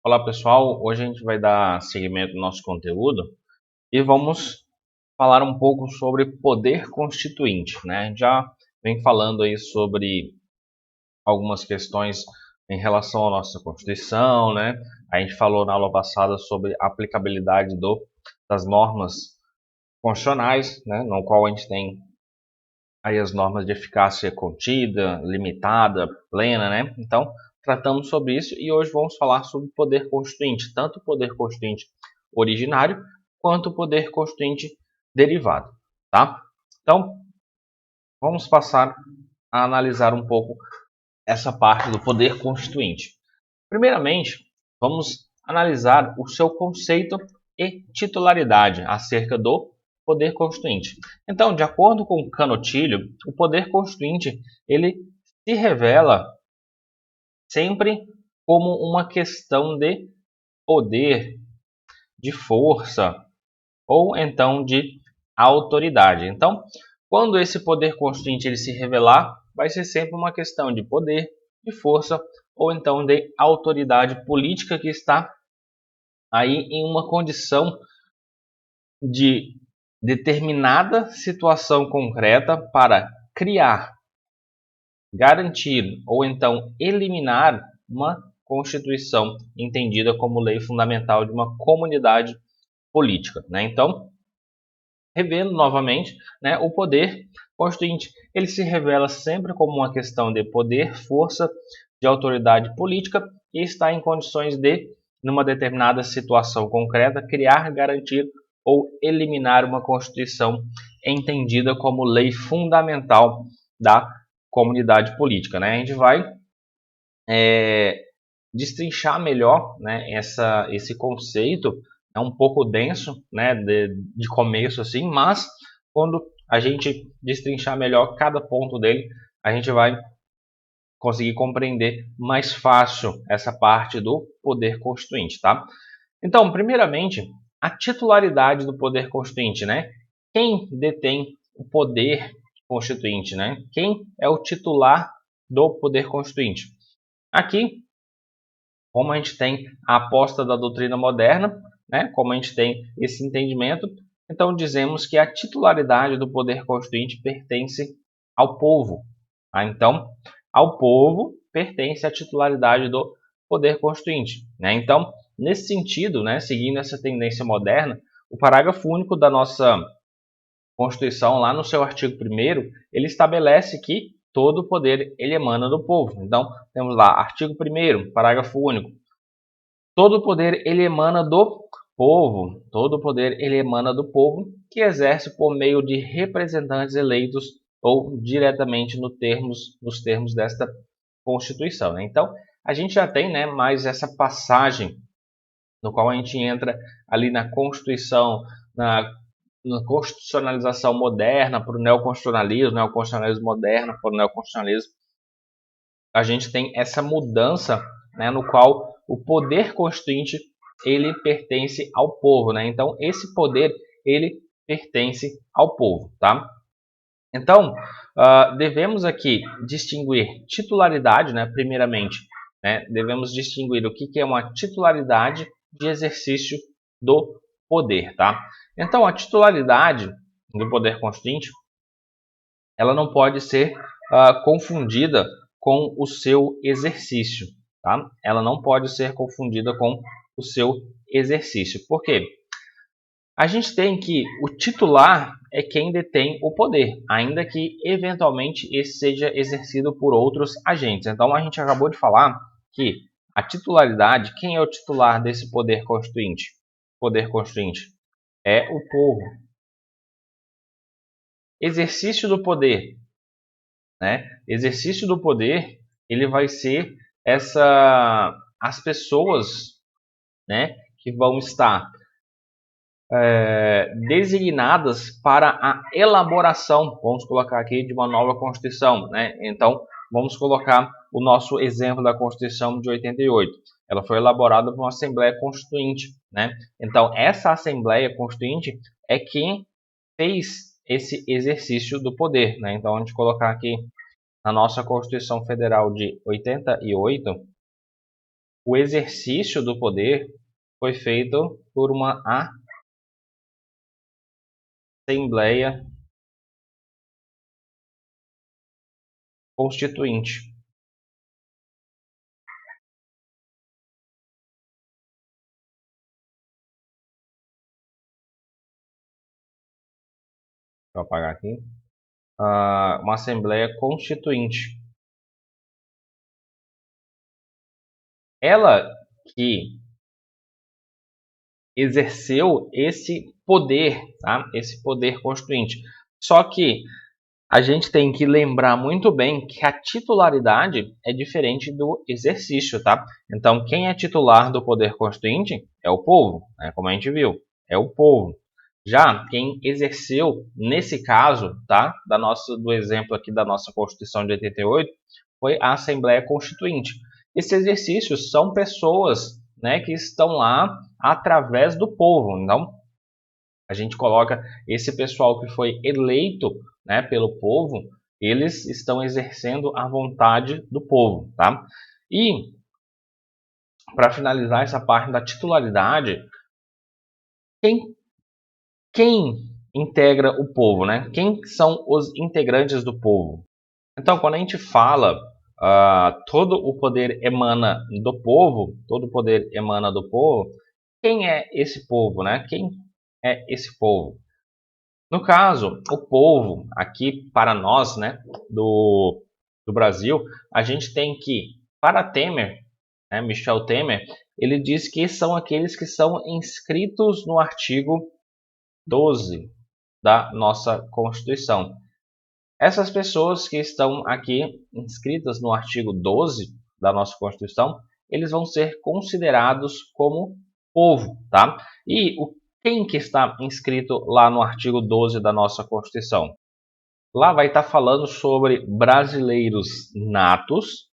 Olá pessoal, hoje a gente vai dar seguimento ao nosso conteúdo e vamos falar um pouco sobre poder constituinte, né? A gente já vem falando aí sobre algumas questões em relação à nossa Constituição, né? A gente falou na aula passada sobre a aplicabilidade das normas constitucionais, né? No qual a gente tem aí as normas de eficácia contida, limitada, plena, né? Então, tratamos sobre isso e hoje vamos falar sobre o poder constituinte, tanto o poder constituinte originário quanto o poder constituinte derivado, tá? Então, vamos passar a analisar um pouco essa parte do poder constituinte. Primeiramente, vamos analisar o seu conceito e titularidade acerca do poder constituinte. Então, de acordo com Canotilho, o poder constituinte ele se revela sempre como uma questão de poder, de força ou então de autoridade. Então, quando esse poder constituinte ele se revelar, vai ser sempre uma questão de poder, de força ou então de autoridade política que está aí em uma condição de determinada situação concreta para criar, garantir ou então eliminar uma Constituição entendida como lei fundamental de uma comunidade política, né? Então, revendo novamente, né, o poder constituinte ele se revela sempre como uma questão de poder, força, de autoridade política e está em condições de, numa determinada situação concreta, criar, garantir ou eliminar uma Constituição entendida como lei fundamental da comunidade política, né? A gente vai destrinchar melhor, né, esse conceito. É um pouco denso, né, de começo assim, mas quando a gente destrinchar melhor cada ponto dele, a gente vai conseguir compreender mais fácil essa parte do poder constituinte, tá? Então, primeiramente, a titularidade do poder constituinte, né? Quem detém o poder constituinte, né? Quem é o titular do poder constituinte? Aqui, como a gente tem a aposta da doutrina moderna, né? Como a gente tem esse entendimento, então dizemos que a titularidade do poder constituinte pertence ao povo. Tá? Então, ao povo pertence a titularidade do poder constituinte. Né? Então, nesse sentido, né, seguindo essa tendência moderna, o parágrafo único da nossa Constituição, lá no seu artigo 1º, ele estabelece que todo o poder ele emana do povo. Então, temos lá, artigo 1º, parágrafo único. Todo o poder ele emana do povo. Todo o poder ele emana do povo, que exerce por meio de representantes eleitos ou diretamente nos termos desta Constituição. Né? Então, a gente já tem, né, mais essa passagem no qual a gente entra ali na Constituição, na constitucionalização moderna para o neoconstitucionalismo moderno para o neoconstitucionalismo. A gente tem essa mudança, né, no qual o poder constituinte ele pertence ao povo, né? Então esse poder ele pertence ao povo, tá? Então devemos aqui distinguir titularidade, né? Primeiramente, né, devemos distinguir o que é uma titularidade de exercício do poder, tá? Então a titularidade do poder constituinte ela não pode ser confundida com o seu exercício, tá? Ela não pode ser confundida com o seu exercício. Por quê? A gente tem que o titular é quem detém o poder, ainda que eventualmente esse seja exercido por outros agentes. Então a gente acabou de falar que a titularidade, quem é o titular desse poder constituinte? Poder constituinte é o povo. Exercício do poder, né? Exercício do poder, ele vai ser as pessoas, né, que vão estar designadas para a elaboração, vamos colocar aqui, de uma nova Constituição, né? Então, vamos colocar o nosso exemplo da Constituição de 88. Ela foi elaborada por uma Assembleia Constituinte, né? Então, essa Assembleia Constituinte é quem fez esse exercício do poder, né? Então, a gente colocar aqui na nossa Constituição Federal de 88, o exercício do poder foi feito por uma Assembleia Constituinte. Vou apagar aqui. Uma Assembleia Constituinte. Ela que exerceu esse poder, tá? Esse poder constituinte. Só que a gente tem que lembrar muito bem que a titularidade é diferente do exercício, tá? Então, quem é titular do poder constituinte é o povo, né? Como a gente viu, é o povo. Já quem exerceu, nesse caso, tá? Do exemplo aqui da nossa Constituição de 88, foi a Assembleia Constituinte. Esses exercícios são pessoas, né, que estão lá através do povo. Então, a gente coloca esse pessoal que foi eleito, né, pelo povo, eles estão exercendo a vontade do povo, tá? E para finalizar essa parte da titularidade, quem, quem integra o povo, né? Quem são os integrantes do povo? Então, quando a gente fala todo o poder emana do povo, todo o poder emana do povo, quem é esse povo, né? Quem é esse povo? No caso, o povo, aqui para nós, né, do Brasil, a gente tem que, para Temer, né, Michel Temer, ele diz que são aqueles que são inscritos no artigo 12 da nossa Constituição. Essas pessoas que estão aqui inscritas no artigo 12 da nossa Constituição, eles vão ser considerados como povo, tá? E quem que está inscrito lá no artigo 12 da nossa Constituição? Lá vai estar falando sobre brasileiros natos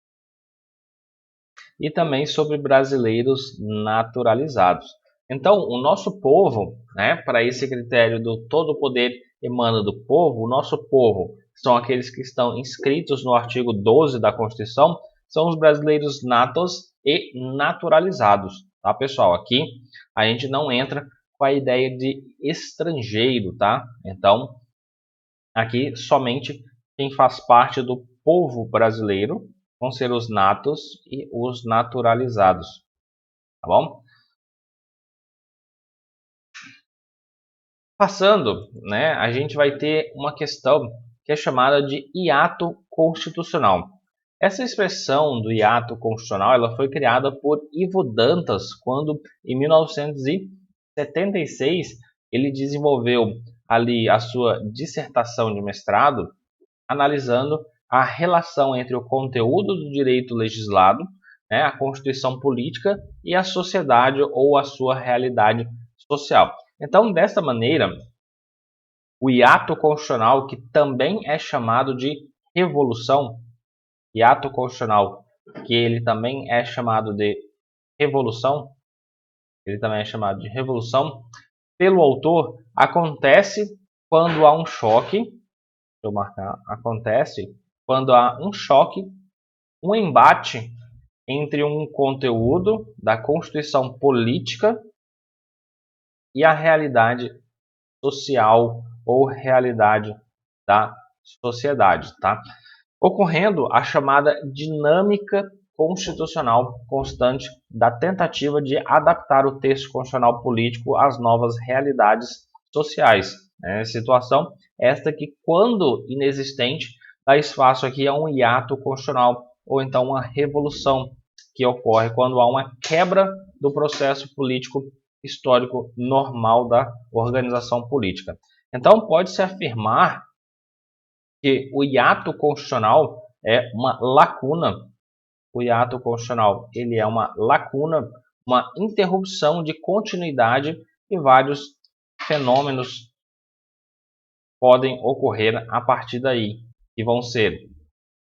e também sobre brasileiros naturalizados. Então, o nosso povo, né, para esse critério do todo poder emana do povo, o nosso povo são aqueles que estão inscritos no artigo 12 da Constituição, são os brasileiros natos e naturalizados, tá, pessoal? Aqui a gente não entra com a ideia de estrangeiro, tá? Então, aqui somente quem faz parte do povo brasileiro vão ser os natos e os naturalizados, tá bom? Passando, né, a gente vai ter uma questão que é chamada de hiato constitucional. Essa expressão do hiato constitucional ela foi criada por Ivo Dantas quando, em 1976, ele desenvolveu ali a sua dissertação de mestrado analisando a relação entre o conteúdo do direito legislado, né, a constituição política e a sociedade ou a sua realidade social. Então, desta maneira, o hiato constitucional, que também é chamado de revolução, hiato constitucional, que ele também é chamado de revolução, ele também é chamado de revolução, pelo autor, acontece quando há um choque, deixa eu marcar, acontece quando há um choque, um embate entre um conteúdo da constituição política e a realidade social ou realidade da sociedade, tá? Ocorrendo a chamada dinâmica constitucional constante da tentativa de adaptar o texto constitucional político às novas realidades sociais. Situação esta que, quando inexistente, dá espaço aqui a um hiato constitucional ou então uma revolução que ocorre quando há uma quebra do processo político histórico normal da organização política. Então, pode-se afirmar que o hiato constitucional é uma lacuna. O hiato constitucional ele é uma lacuna, uma interrupção de continuidade e vários fenômenos podem ocorrer a partir daí, que vão ser.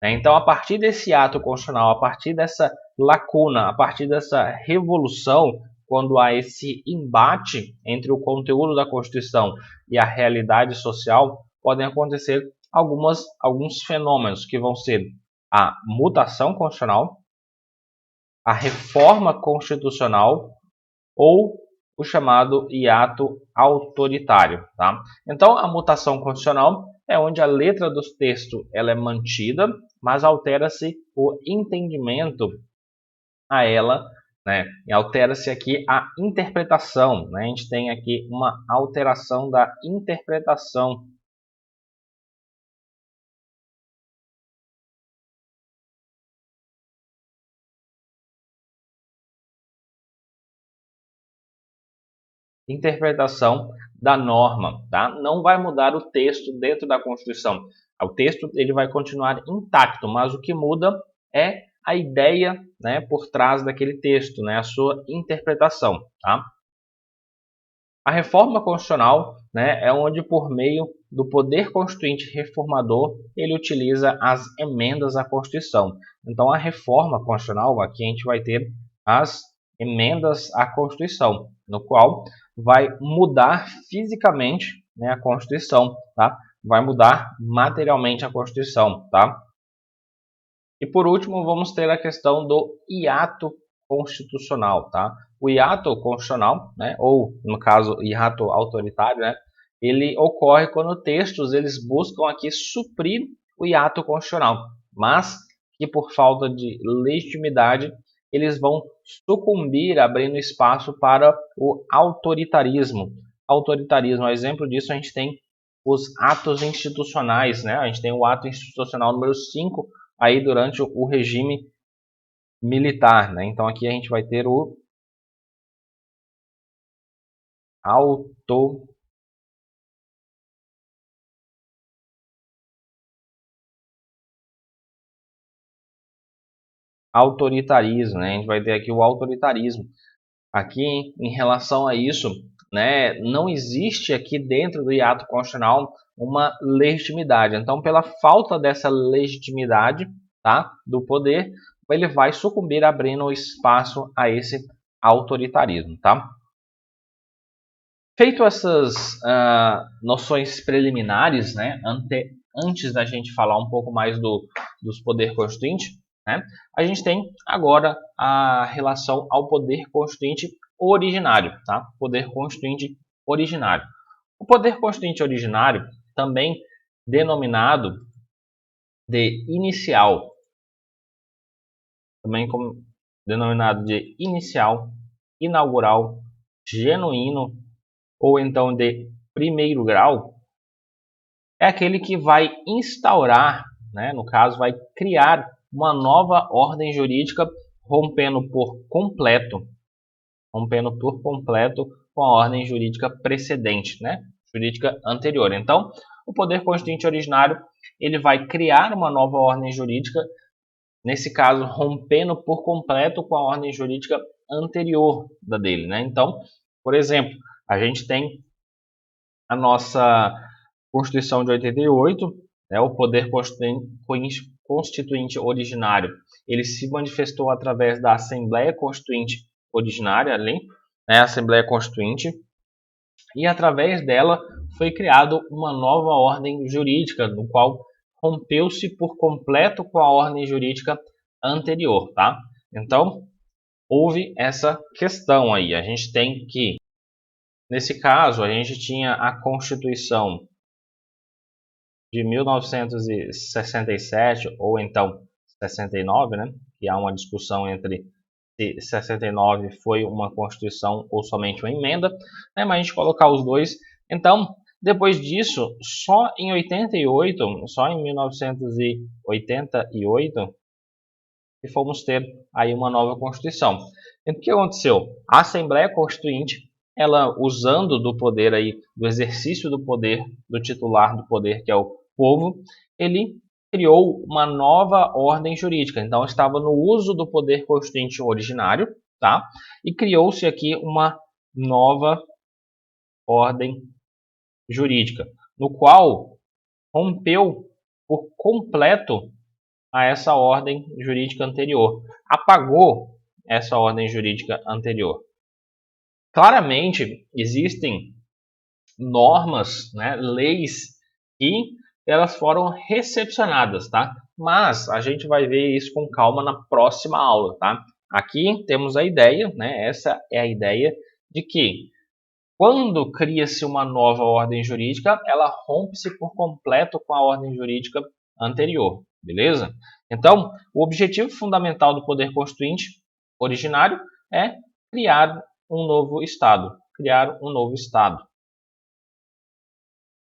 Então, a partir desse ato constitucional, a partir dessa lacuna, a partir dessa revolução, quando há esse embate entre o conteúdo da Constituição e a realidade social, podem acontecer alguns fenômenos que vão ser a mutação constitucional, a reforma constitucional ou o chamado hiato autoritário, tá? Então, a mutação constitucional é onde a letra do texto ela é mantida, mas altera-se o entendimento a ela, né? E altera-se aqui a interpretação, né? A gente tem aqui uma alteração da interpretação. Interpretação da norma, tá? Não vai mudar o texto dentro da Constituição. O texto ele vai continuar intacto, mas o que muda é a ideia, né, por trás daquele texto, né, a sua interpretação, tá? A reforma constitucional, né, é onde por meio do poder constituinte reformador ele utiliza as emendas à Constituição. Então a reforma constitucional aqui a gente vai ter as emendas à Constituição, no qual vai mudar fisicamente, né, a Constituição, tá? Vai mudar materialmente a Constituição, tá? E por último, vamos ter a questão do hiato constitucional, tá? O hiato constitucional, né, ou no caso hiato autoritário, né, ele ocorre quando textos eles buscam aqui suprir o hiato constitucional, mas que por falta de legitimidade eles vão sucumbir abrindo espaço para o autoritarismo. Autoritarismo, exemplo disso a gente tem os atos institucionais, né? A gente tem o ato institucional número 5 aí durante o regime militar, né? Então aqui a gente vai ter o autoritarismo, né? A gente vai ter aqui o autoritarismo. Aqui em relação a isso, né, não existe aqui dentro do hiato constitucional uma legitimidade. Então, pela falta dessa legitimidade, tá, do poder, ele vai sucumbir abrindo espaço a esse autoritarismo, tá? Feito essas noções preliminares, né, antes da gente falar um pouco mais dos poder constituinte, né, a gente tem agora a relação ao poder constituinte originário, tá? Poder constituinte originário. O poder constituinte originário, também denominado de inicial, também como denominado de inicial, inaugural, genuíno ou então de primeiro grau, é aquele que vai instaurar, né, no caso, vai criar uma nova ordem jurídica rompendo por completo com a ordem jurídica precedente, né, jurídica anterior. Então, o poder constituinte originário ele vai criar uma nova ordem jurídica, nesse caso, rompendo por completo com a ordem jurídica anterior da dele, né? Então, por exemplo, a gente tem a nossa Constituição de 88, né, o poder constituinte originário, ele se manifestou através da Assembleia Constituinte Originária, ali, né, Assembleia Constituinte, e através dela foi criada uma nova ordem jurídica, no qual rompeu-se por completo com a ordem jurídica anterior, tá? Então, houve essa questão aí. A gente tem que, nesse caso, a gente tinha a Constituição de 1967 ou então 69, né? Que há uma discussão entre se 69 foi uma Constituição ou somente uma emenda, né? Mas a gente colocar os dois. Então, depois disso, só em 88, só em 1988, que fomos ter aí uma nova Constituição. Então, o que aconteceu? A Assembleia Constituinte, ela usando do poder aí, do exercício do poder, do titular do poder, que é o povo, ele criou uma nova ordem jurídica. Então, estava no uso do poder constituinte originário, tá? E criou-se aqui uma nova ordem jurídica, no qual rompeu por completo a essa ordem jurídica anterior, apagou essa ordem jurídica anterior. Claramente existem normas, né, leis que elas foram recepcionadas, tá? Mas a gente vai ver isso com calma na próxima aula, tá? aqui temos a ideia, né? Essa é a ideia de que quando cria-se uma nova ordem jurídica, ela rompe-se por completo com a ordem jurídica anterior, beleza? Então, o objetivo fundamental do poder constituinte originário é criar um novo Estado,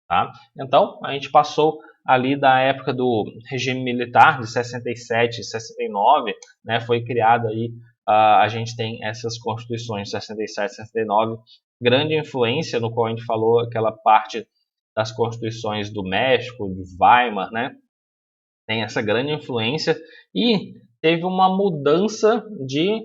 tá? Então, a gente passou ali da época do regime militar, de 67 e 69, né, foi criada aí, a gente tem essas constituições 67 e 69, grande influência no qual a gente falou, aquela parte das constituições do México, de Weimar, né, tem essa grande influência, e teve uma mudança de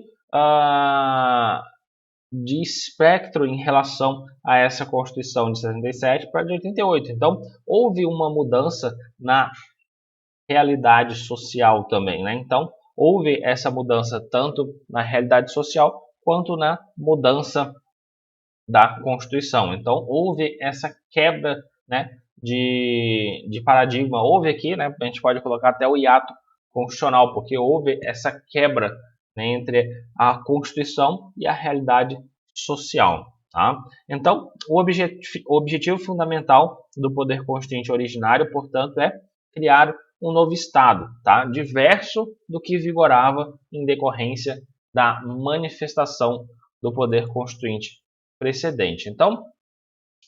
espectro em relação a essa Constituição de 67 para de 88. Então, houve uma mudança na realidade social também, né? Então, houve essa mudança tanto na realidade social quanto na mudança da Constituição. Então, houve essa quebra, né, de paradigma. Houve aqui, né, a gente pode colocar até o hiato constitucional, porque houve essa quebra, né, entre a Constituição e a realidade social. Tá? Então, o objetivo fundamental do poder constituinte originário, portanto, é criar um novo Estado, tá? Diverso do que vigorava em decorrência da manifestação do poder constituinte precedente. Então,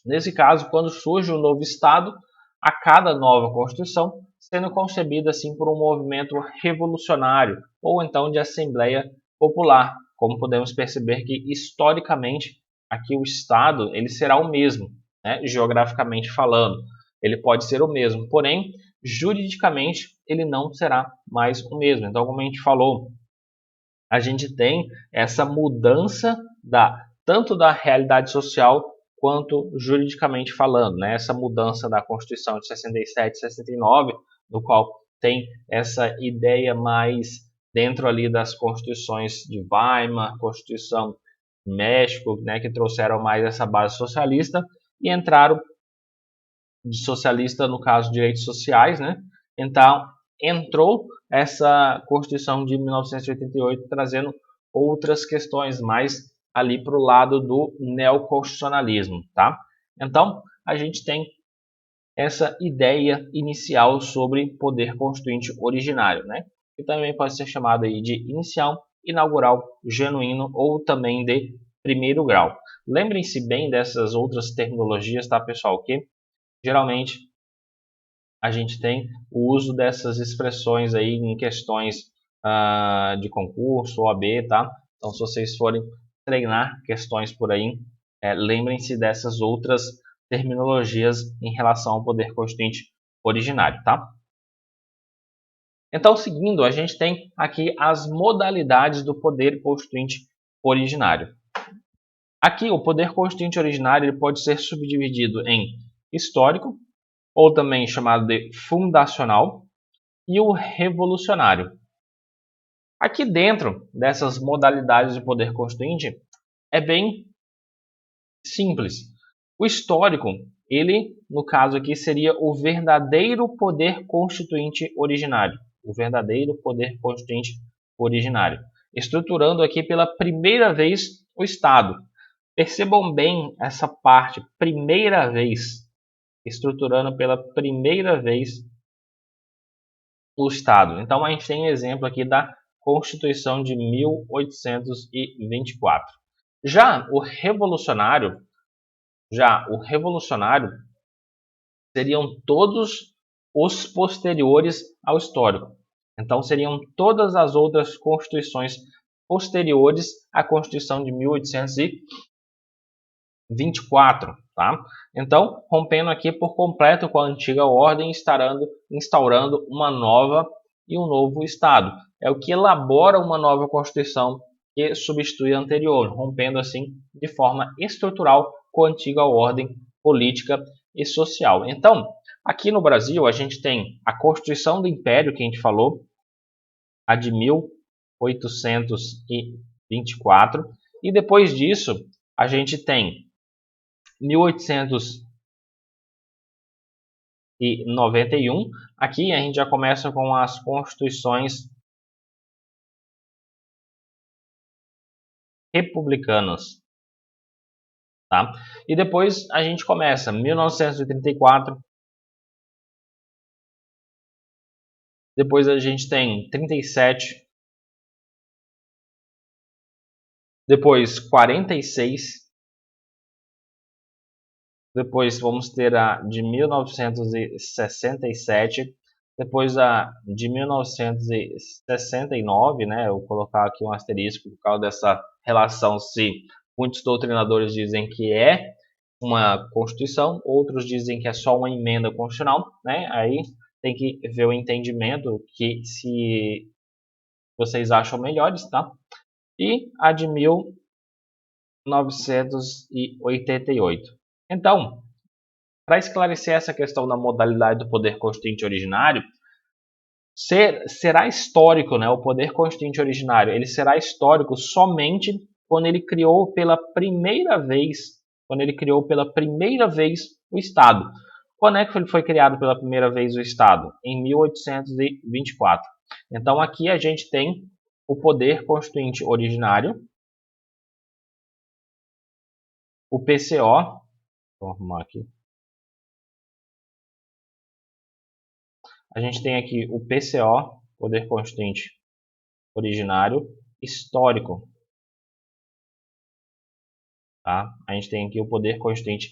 nesse caso, quando surge um novo Estado, a cada nova Constituição sendo concebida assim por um movimento revolucionário ou então de Assembleia Popular, como podemos perceber que historicamente aqui o Estado ele será o mesmo, né, geograficamente falando, ele pode ser o mesmo, porém juridicamente ele não será mais o mesmo. Então, como a gente falou, a gente tem essa mudança tanto da realidade social quanto juridicamente falando, né? Essa mudança da Constituição de 67 e 69, no qual tem essa ideia mais dentro ali das constituições de Weimar, Constituição do México, né, que trouxeram mais essa base socialista e entraram de socialista, no caso, direitos sociais, né? Então, entrou essa Constituição de 1988 trazendo outras questões mais ali para o lado do neoconstitucionalismo, tá? Então, a gente tem essa ideia inicial sobre poder constituinte originário, né? Que também pode ser chamado aí de inicial, inaugural, genuíno ou também de primeiro grau. Lembrem-se bem dessas outras terminologias, tá, pessoal? Que geralmente a gente tem o uso dessas expressões aí em questões de concurso, OAB, tá? Então, se vocês forem treinar questões por aí, lembrem-se dessas outras terminologias em relação ao poder constituinte originário, tá? Então, seguindo, a gente tem aqui as modalidades do poder constituinte originário. Aqui, o poder constituinte originário ele pode ser subdividido em histórico, ou também chamado de fundacional, e o revolucionário. Aqui dentro dessas modalidades de poder constituinte é bem simples. O histórico, ele, no caso aqui, seria o verdadeiro poder constituinte originário. O verdadeiro poder constituinte originário. Estruturando aqui pela primeira vez o Estado. Percebam bem essa parte, primeira vez. Estruturando pela primeira vez o Estado. Então, a gente tem um exemplo aqui da Constituição de 1824. Já o revolucionário seriam todos os posteriores ao histórico. Então, seriam todas as outras constituições posteriores à Constituição de 1824, tá? Então, rompendo aqui por completo com a antiga ordem, instaurando uma nova e um novo Estado. É o que elabora uma nova Constituição que substitui a anterior, rompendo assim de forma estrutural com a antiga ordem política e social. Então, aqui no Brasil, a gente tem a Constituição do Império, que a gente falou, a de 1824, e depois disso, a gente tem 1891. Aqui a gente já começa com as constituições republicanas, tá? E depois a gente começa 1934, depois a gente tem 37, depois 46, depois vamos ter a de 1967, depois a de 1969, né? Eu vou colocar aqui um asterisco por causa dessa relação, se muitos doutrinadores dizem que é uma Constituição, outros dizem que é só uma emenda constitucional, né? Aí tem que ver o entendimento que se vocês acham melhores, tá? E a de 1988. Então, para esclarecer essa questão da modalidade do poder constituinte originário, será histórico, né? O poder constituinte originário, ele será histórico somente quando ele criou pela primeira vez, o Estado. Quando é que ele foi criado pela primeira vez o Estado? Em 1824. Então aqui a gente tem o poder constituinte originário, o PCO, vou arrumar aqui. A gente tem aqui o PCO, poder constituinte originário histórico. Tá? A gente tem aqui o poder constituinte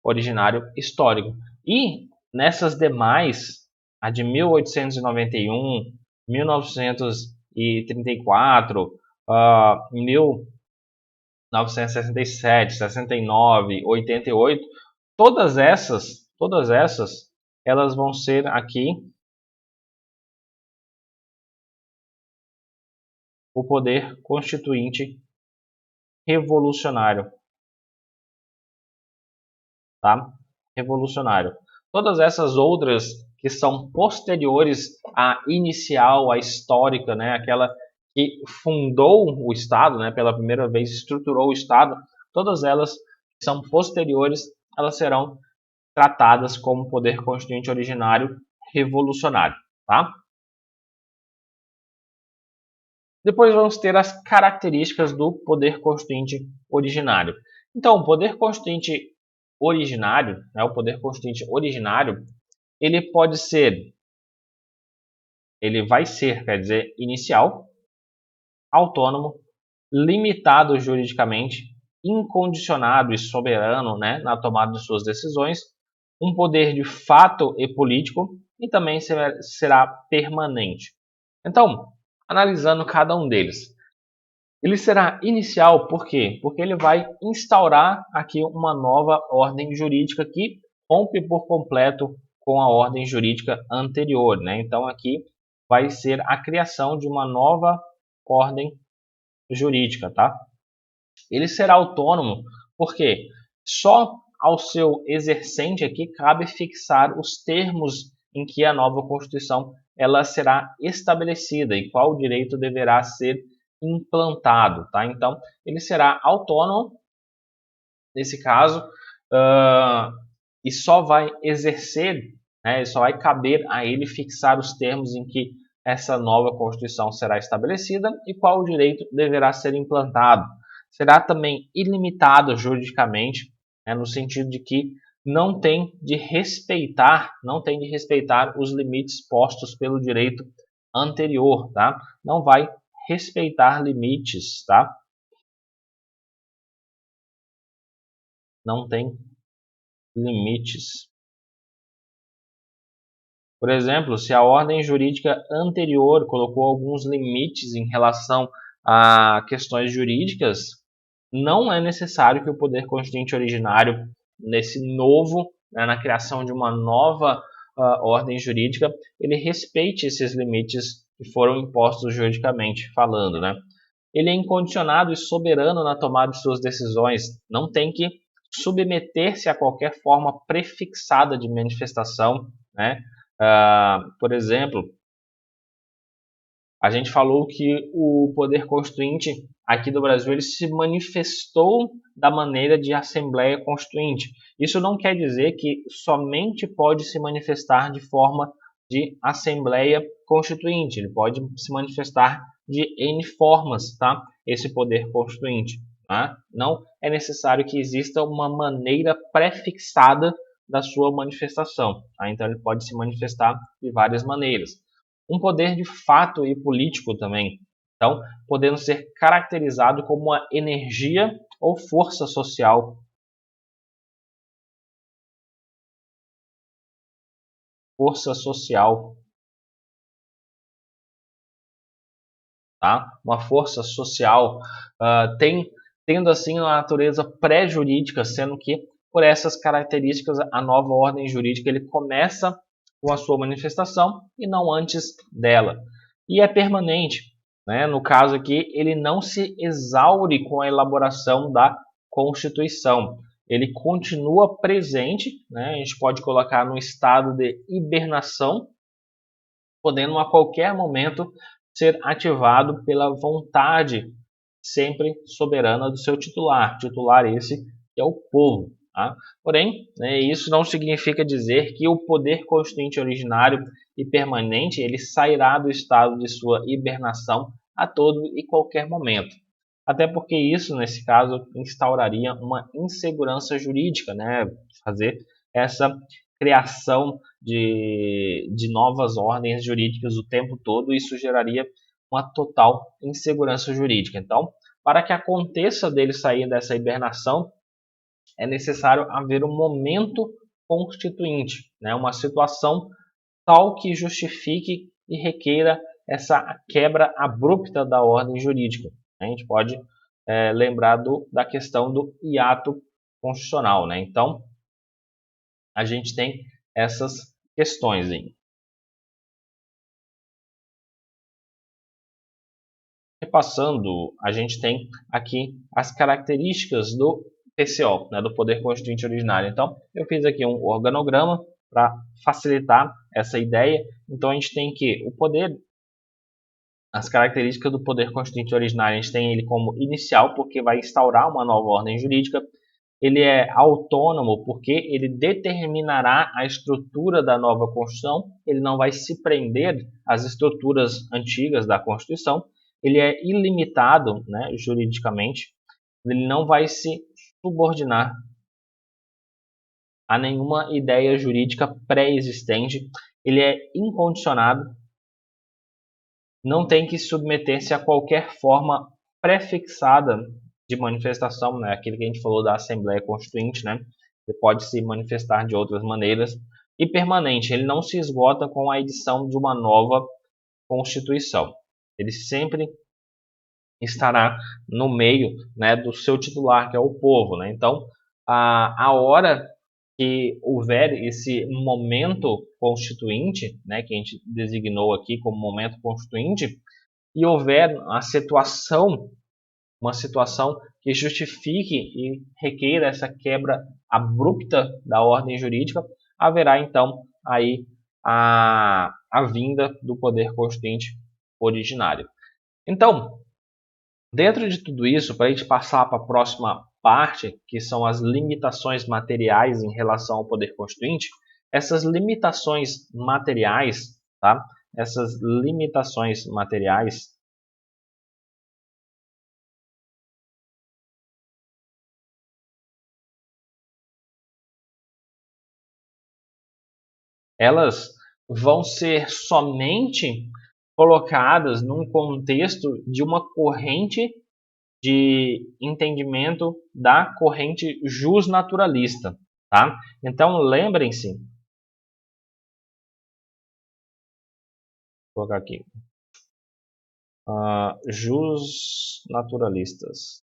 originário histórico. E nessas demais, a de 1891, 1934, 1967, 69, 88, todas essas, elas vão ser aqui o poder constituinte revolucionário. Tá? Revolucionário. Todas essas outras que são posteriores à inicial, à histórica, né? Aquela que fundou o Estado, né? Pela primeira vez estruturou o Estado, todas elas que são posteriores, elas serão tratadas como poder constituinte originário revolucionário. Tá? Depois vamos ter as características do poder constituinte originário. Então, o poder constituinte originário, né, o poder constituinte originário, ele vai ser, quer dizer, inicial, autônomo, limitado juridicamente, incondicionado e soberano, né, na tomada de suas decisões, um poder de fato e político e também será permanente. Então, analisando cada um deles, ele será inicial por quê? Porque ele vai instaurar aqui uma nova ordem jurídica que rompe por completo com a ordem jurídica anterior, né? Então aqui vai ser a criação de uma nova ordem jurídica, tá? Ele será autônomo porque só ao seu exercente aqui cabe fixar os termos em que a nova Constituição ela será estabelecida e qual direito deverá ser implantado, tá? Então, ele será autônomo nesse caso e só vai exercer, né, só vai caber a ele fixar os termos em que essa nova Constituição será estabelecida e qual o direito deverá ser implantado. Será também ilimitado juridicamente, né, no sentido de que não tem de respeitar os limites postos pelo direito anterior, tá? Não vai respeitar limites, tá? Não tem limites. Por exemplo, se a ordem jurídica anterior colocou alguns limites em relação a questões jurídicas, não é necessário que o poder constituinte originário, nesse novo, né, na criação de uma nova ordem jurídica, ele respeite esses limites que foram impostos juridicamente falando, né? Ele é incondicionado e soberano na tomada de suas decisões, não tem que submeter-se a qualquer forma prefixada de manifestação, né? Por exemplo, a gente falou que o poder constituinte aqui do Brasil ele se manifestou da maneira de Assembleia Constituinte. Isso não quer dizer que somente pode se manifestar de forma de Assembleia Constituinte. Ele pode se manifestar de N formas, tá? esse poder constituinte. Tá? Não é necessário que exista uma maneira pré-fixada da sua manifestação. Tá? Então ele pode se manifestar de várias maneiras. Um poder de fato e político também. Então, podendo ser caracterizado como uma energia ou força social. Força social. Tá? Uma força social tendo assim uma natureza pré-jurídica, sendo que por essas características a nova ordem jurídica ele começa com a sua manifestação e não antes dela. E é permanente, né? No caso aqui, ele não se exaure com a elaboração da Constituição. Ele continua presente, né? A gente pode colocar no estado de hibernação, podendo a qualquer momento ser ativado pela vontade sempre soberana do seu titular esse que é o povo. Tá? Porém, né, isso não significa dizer que o poder constituinte originário e permanente ele sairá do estado de sua hibernação a todo e qualquer momento. Até porque isso, nesse caso, instauraria uma insegurança jurídica, né? Fazer essa criação de novas ordens jurídicas o tempo todo, isso geraria uma total insegurança jurídica. Então, para que aconteça dele sair dessa hibernação, é necessário haver um momento constituinte, né? Uma situação tal que justifique e requeira essa quebra abrupta da ordem jurídica. A gente pode lembrar da questão do hiato constitucional. Né? Então, a gente tem essas questões aí. Repassando, a gente tem aqui as características do PCO, né, do Poder Constituinte Originário. Então, eu fiz aqui um organograma para facilitar essa ideia. Então, a gente tem que o poder, as características do Poder Constituinte Originário, a gente tem ele como inicial, porque vai instaurar uma nova ordem jurídica. Ele é autônomo, porque ele determinará a estrutura da nova Constituição, ele não vai se prender às estruturas antigas da Constituição. Ele é ilimitado, né, juridicamente, ele não vai se subordinar a nenhuma ideia jurídica pré-existente, ele é incondicionado, não tem que submeter-se a qualquer forma prefixada de manifestação, né, aquilo que a gente falou da Assembleia Constituinte, né, ele pode se manifestar de outras maneiras, e permanente, ele não se esgota com a edição de uma nova Constituição, ele sempre estará no meio, né, do seu titular, que é o povo. Né? Então, a hora que houver esse momento constituinte, né, que a gente designou aqui como momento constituinte, e houver uma situação que justifique e requeira essa quebra abrupta da ordem jurídica, haverá então aí a vinda do poder constituinte originário. Então, dentro de tudo isso, para a gente passar para a próxima parte, que são as limitações materiais em relação ao poder constituinte, essas limitações materiais, tá? Essas limitações materiais, elas vão ser somente colocadas num contexto de uma corrente de entendimento da corrente justnaturalista, tá? Então lembrem-se, vou colocar aqui, justnaturalistas.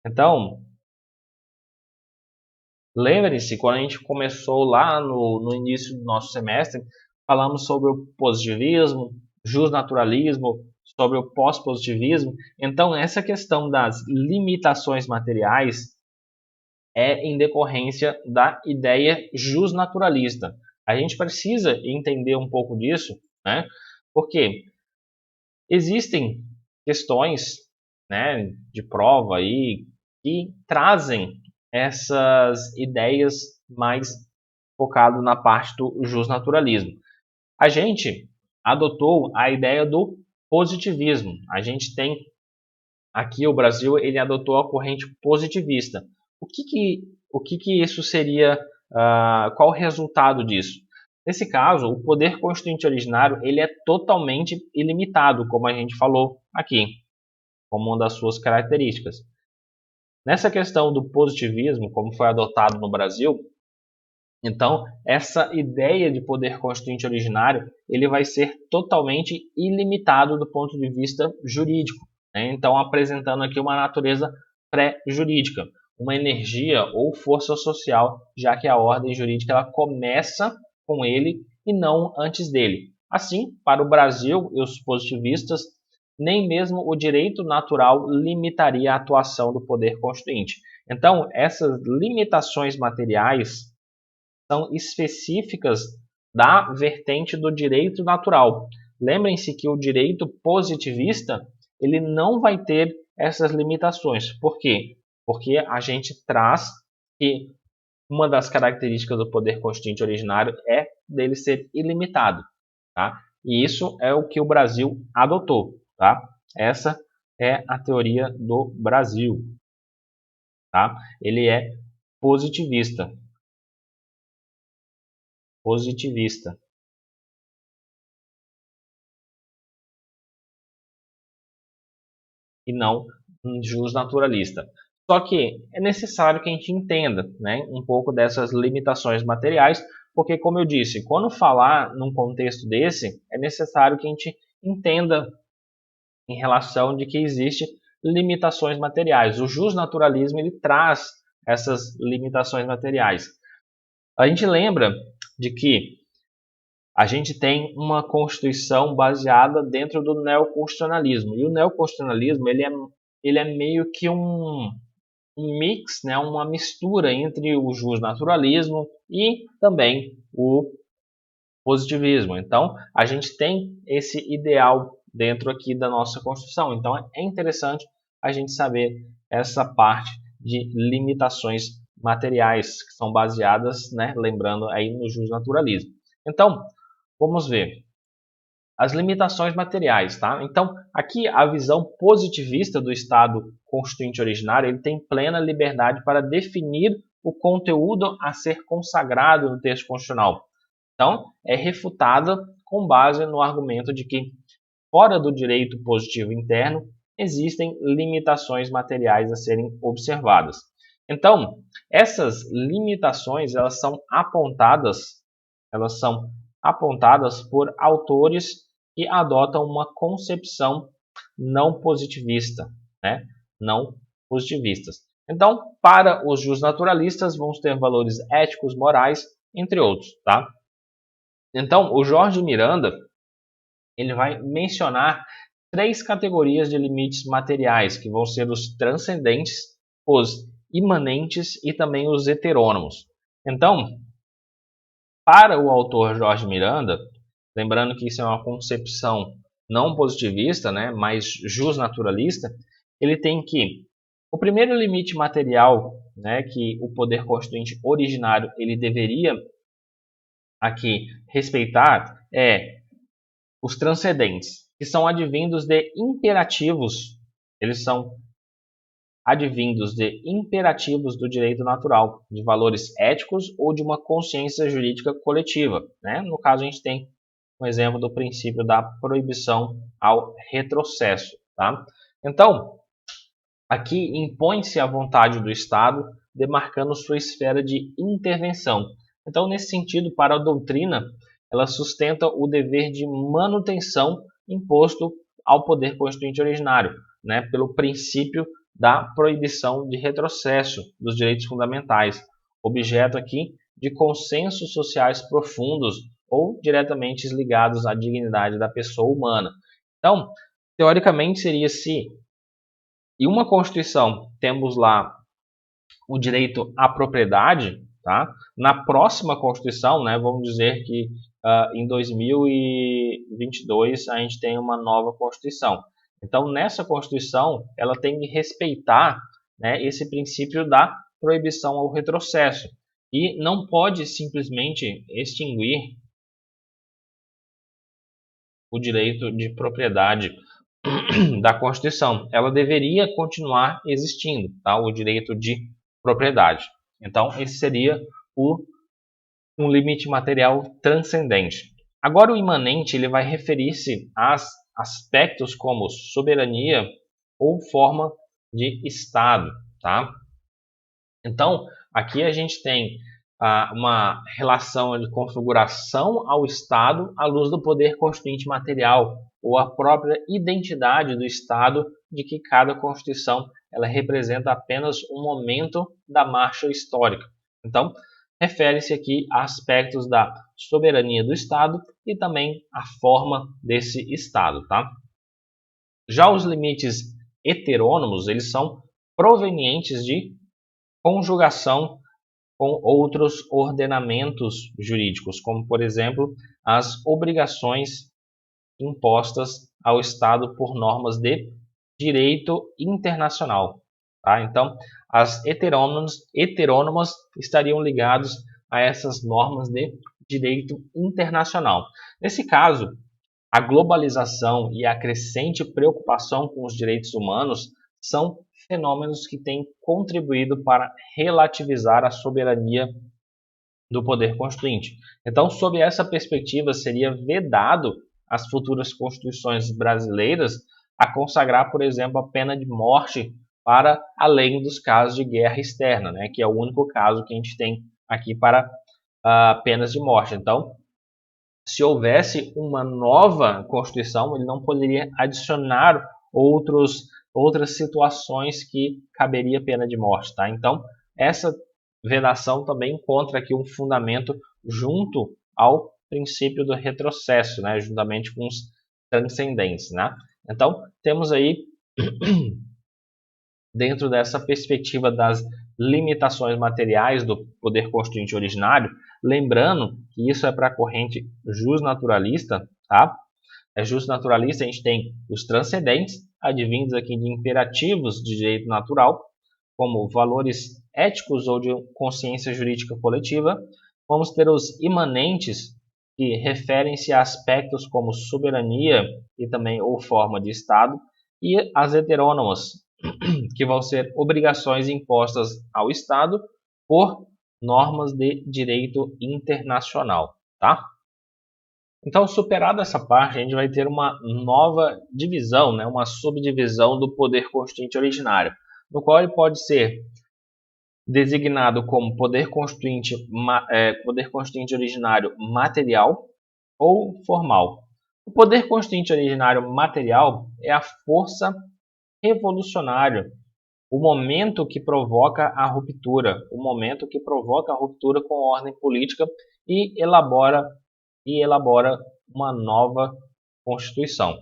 Então, lembre-se, quando a gente começou lá no início do nosso semestre, falamos sobre o positivismo, justnaturalismo, sobre o pós-positivismo. Então, essa questão das limitações materiais é em decorrência da ideia justnaturalista. A gente precisa entender um pouco disso, né? Porque existem questões, né, de prova aí que trazem essas ideias mais focado na parte do justnaturalismo. A gente adotou a ideia do positivismo. A gente tem aqui o Brasil, ele adotou a corrente positivista. O que que isso seria, qual o resultado disso? Nesse caso, o poder constituinte originário ele é totalmente ilimitado, como a gente falou aqui, como uma das suas características. Nessa questão do positivismo, como foi adotado no Brasil, então essa ideia de poder constituinte originário ele vai ser totalmente ilimitado do ponto de vista jurídico, né? Então apresentando aqui uma natureza pré-jurídica, uma energia ou força social, já que a ordem jurídica ela começa com ele e não antes dele. Assim, para o Brasil e os positivistas, nem mesmo o direito natural limitaria a atuação do poder constituinte. Então, essas limitações materiais são específicas da vertente do direito natural. Lembrem-se que o direito positivista ele não vai ter essas limitações. Por quê? Porque a gente traz que uma das características do poder constituinte originário é dele ser ilimitado, tá? E isso é o que o Brasil adotou, tá? Essa é a teoria do Brasil, tá? Ele é positivista, positivista. E não um justnaturalista. Só que é necessário que a gente entenda, né, um pouco dessas limitações materiais, porque, como eu disse, quando falar num contexto desse, é necessário que a gente entenda em relação de que existe limitações materiais. O justnaturalismo ele traz essas limitações materiais. A gente lembra de que a gente tem uma constituição baseada dentro do neoconstitucionalismo. E o neoconstitucionalismo ele é meio que um mix, né, uma mistura entre o justnaturalismo e também o positivismo. Então, a gente tem esse ideal dentro aqui da nossa Constituição. Então, é interessante a gente saber essa parte de limitações materiais que são baseadas, né, lembrando aí no justnaturalismo. Então, vamos ver as limitações materiais, tá? Então, aqui a visão positivista do Estado Constituinte originário, ele tem plena liberdade para definir o conteúdo a ser consagrado no texto constitucional. Então, é refutada com base no argumento de que, fora do direito positivo interno, existem limitações materiais a serem observadas. Então, essas limitações elas são apontadas por autores que adotam uma concepção não positivista, né? Não positivistas. Então, para os justnaturalistas, vamos ter valores éticos, morais, entre outros, tá? Então, o Jorge Miranda, ele vai mencionar 3 categorias de limites materiais, que vão ser os transcendentes, os imanentes e também os heterônomos. Então, para o autor Jorge Miranda, lembrando que isso é uma concepção não positivista, né, mas justnaturalista, ele tem que o primeiro limite material, né, que o poder constituinte originário ele deveria aqui respeitar é os transcendentes, que são advindos de imperativos, eles são advindos de imperativos do direito natural, de valores éticos ou de uma consciência jurídica coletiva, né? No caso, a gente tem um exemplo do princípio da proibição ao retrocesso, tá? Então, aqui impõe-se a vontade do Estado, demarcando sua esfera de intervenção. Então, nesse sentido, para a doutrina, ela sustenta o dever de manutenção imposto ao poder constituinte originário, né, pelo princípio da proibição de retrocesso dos direitos fundamentais, objeto aqui de consensos sociais profundos ou diretamente ligados à dignidade da pessoa humana. Então, teoricamente seria se em uma Constituição temos lá o direito à propriedade, tá? Na próxima Constituição, né, vamos dizer que em 2022 a gente tem uma nova Constituição. Então, nessa Constituição, ela tem que respeitar, né, esse princípio da proibição ao retrocesso. e não pode simplesmente extinguir o direito de propriedade da Constituição. Ela deveria continuar existindo, tá? O direito de propriedade. Então, esse seria um limite material transcendente. Agora, o imanente ele vai referir-se a aspectos como soberania ou forma de Estado, tá? Então, aqui a gente tem uma relação de configuração ao Estado à luz do poder constituinte material ou a própria identidade do Estado, de que cada Constituição ela representa apenas um momento da marcha histórica. Então, refere-se aqui a aspectos da soberania do Estado e também a forma desse Estado, tá? Já os limites heterônomos, eles são provenientes de conjugação com outros ordenamentos jurídicos, como, por exemplo, as obrigações impostas ao Estado por normas de direito internacional. Tá? Então, as heterônomas estariam ligados a essas normas de direito internacional. Nesse caso, a globalização e a crescente preocupação com os direitos humanos são fenômenos que têm contribuído para relativizar a soberania do poder constituinte. Então, sob essa perspectiva, seria vedado às futuras constituições brasileiras a consagrar, por exemplo, a pena de morte para além dos casos de guerra externa, né, que é o único caso que a gente tem aqui para penas de morte. Então, se houvesse uma nova Constituição, ele não poderia adicionar outras situações que caberia pena de morte. Tá? Então, essa vedação também encontra aqui um fundamento junto ao princípio do retrocesso, né? Juntamente com os transcendentes. Né? Então, temos aí, dentro dessa perspectiva das limitações materiais do poder constituinte originário, lembrando que isso é para a corrente justnaturalista, tá? É justnaturalista, a gente tem os transcendentes, advindos aqui de imperativos de direito natural, como valores éticos ou de consciência jurídica coletiva. Vamos ter os imanentes, que referem-se a aspectos como soberania e também ou forma de Estado, e as heterônomas, que vão ser obrigações impostas ao Estado por normas de direito internacional, tá? Então, superada essa parte, a gente vai ter uma nova divisão, né, uma subdivisão do poder constituinte originário, no qual ele pode ser designado como poder constituinte originário material ou formal. O poder constituinte originário material é a força revolucionária, o momento que provoca a ruptura, com a ordem política e elabora uma nova Constituição.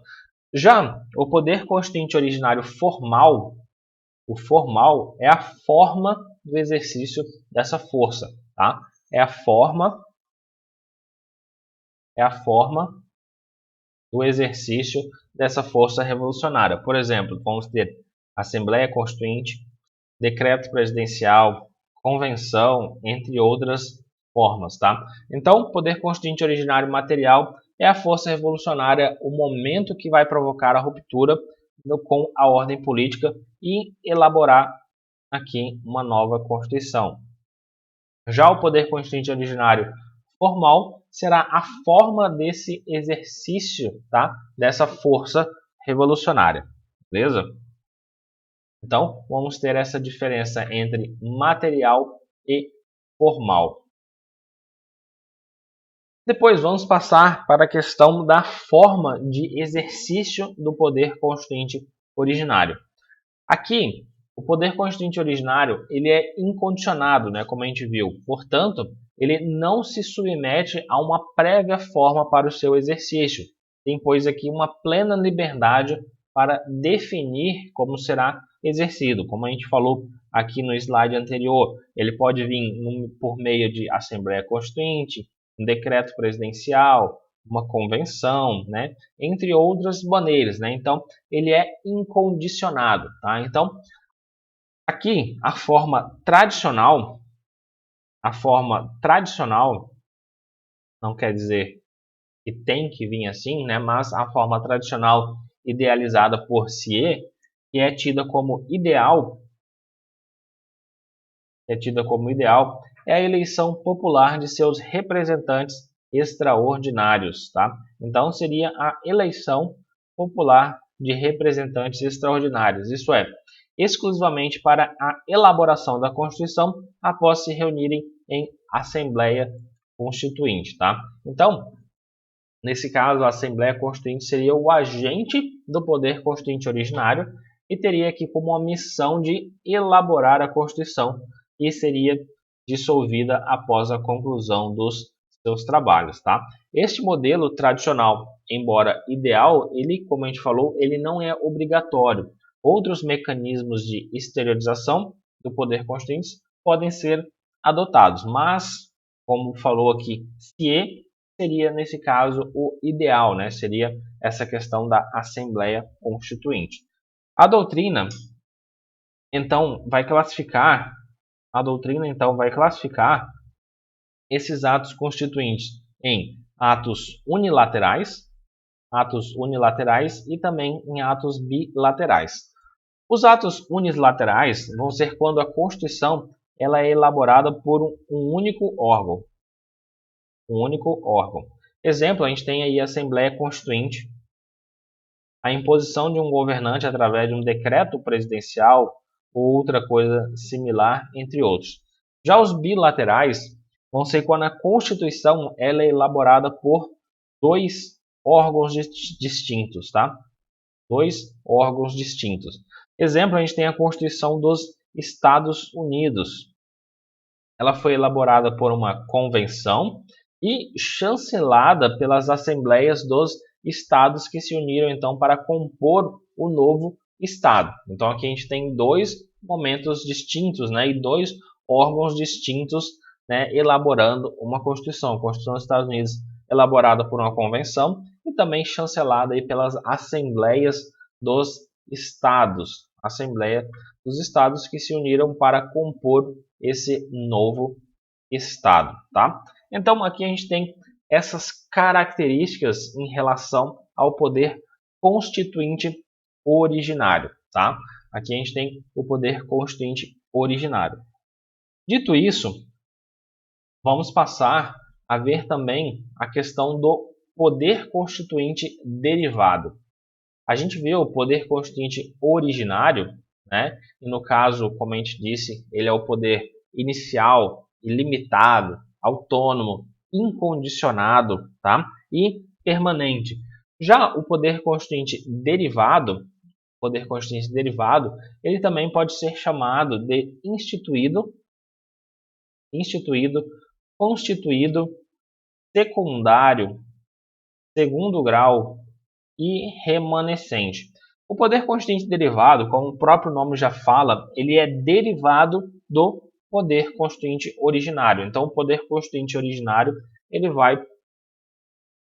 Já o poder constituinte originário formal, o formal é a forma do exercício dessa força, tá? É a forma do exercício dessa força revolucionária. Por exemplo, vamos ter Assembleia Constituinte, decreto presidencial, convenção, entre outras formas, tá? Então, o poder constituinte originário material é a força revolucionária, o momento que vai provocar a ruptura com a ordem política e elaborar aqui uma nova Constituição. Já o poder constituinte originário formal será a forma desse exercício, tá? Dessa força revolucionária, beleza? Então, vamos ter essa diferença entre material e formal. Depois vamos passar para a questão da forma de exercício do poder constituinte originário. Aqui, o poder constituinte originário ele é incondicionado, né, como a gente viu. Portanto, ele não se submete a uma prévia forma para o seu exercício. Tem, pois, aqui uma plena liberdade para definir como será exercido. Como a gente falou aqui no slide anterior, ele pode vir por meio de Assembleia Constituinte, um decreto presidencial, uma convenção, né? Entre outras maneiras, né? Então, ele é incondicionado, tá? Então, aqui, a forma tradicional a forma tradicional, não quer dizer que tem que vir assim, né? Mas a forma tradicional idealizada por Thiers, que é tida como ideal, é a eleição popular de seus representantes extraordinários, tá? Então seria a eleição popular de representantes extraordinários, isso é, exclusivamente para a elaboração da Constituição após se reunirem em Assembleia Constituinte, tá? Então, nesse caso, a Assembleia Constituinte seria o agente do poder constituinte originário e teria aqui como uma missão de elaborar a Constituição e seria dissolvida após a conclusão dos seus trabalhos, tá? Este modelo tradicional, embora ideal, ele, como a gente falou, ele não é obrigatório. Outros mecanismos de exteriorização do poder constituinte podem ser adotados, mas, como falou aqui, se seria, nesse caso, o ideal, né? Seria essa questão da Assembleia Constituinte. A doutrina, então, vai classificar esses atos constituintes em atos unilaterais e também em atos bilaterais. Os atos unilaterais vão ser quando a Constituição ela é elaborada por um único órgão. Exemplo, a gente tem aí a Assembleia Constituinte, a imposição de um governante através de um decreto presidencial ou outra coisa similar, entre outros. Já os bilaterais vão ser quando a Constituição ela é elaborada por dois órgãos distintos, tá? Dois órgãos distintos. Exemplo, a gente tem a Constituição dos Estados Unidos. Ela foi elaborada por uma convenção e chancelada pelas assembleias dos estados que se uniram então para compor o novo estado. Então aqui a gente tem dois momentos distintos, né, e dois órgãos distintos, né, elaborando uma Constituição. A Constituição dos Estados Unidos elaborada por uma convenção e também chancelada aí pelas assembleias dos estados, Assembleia dos Estados que se uniram para compor esse novo estado, tá? Então aqui a gente tem essas características em relação ao poder constituinte originário, tá? Aqui a gente tem o poder constituinte originário. Dito isso, vamos passar a ver também a questão do poder constituinte derivado. A gente vê o poder constituinte originário, né? E no caso, como a gente disse, ele é o poder inicial, ilimitado, autônomo, incondicionado, tá? E permanente. Já o poder constituinte derivado, ele também pode ser chamado de instituído, constituído, secundário, segundo grau e remanescente. O poder constituinte derivado, como o próprio nome já fala, ele é derivado do poder constituinte originário. Então, o poder constituinte originário ele vai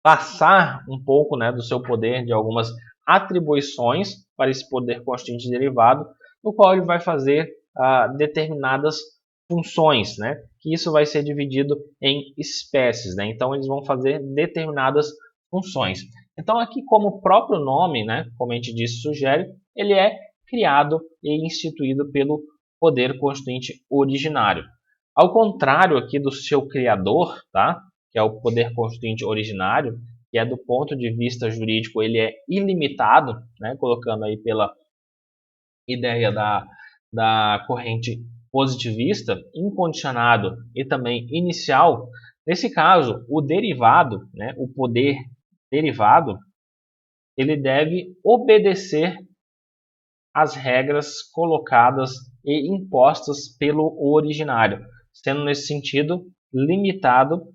passar um pouco, né, do seu poder, de algumas atribuições para esse poder constituinte derivado, no qual ele vai fazer determinadas funções, né? Que isso vai ser dividido em espécies, né? Então eles vão fazer determinadas funções. Então aqui, como o próprio nome, né, como a gente disse, sugere, ele é criado e instituído pelo poder constituinte originário. Ao contrário aqui do seu criador, tá? Que é o poder constituinte originário, que é do ponto de vista jurídico ele é ilimitado, né? Colocando aí pela ideia da corrente positivista, incondicionado e também inicial. Nesse caso, o derivado, né, o poder derivado, ele deve obedecer às regras colocadas e impostas pelo originário, sendo nesse sentido limitado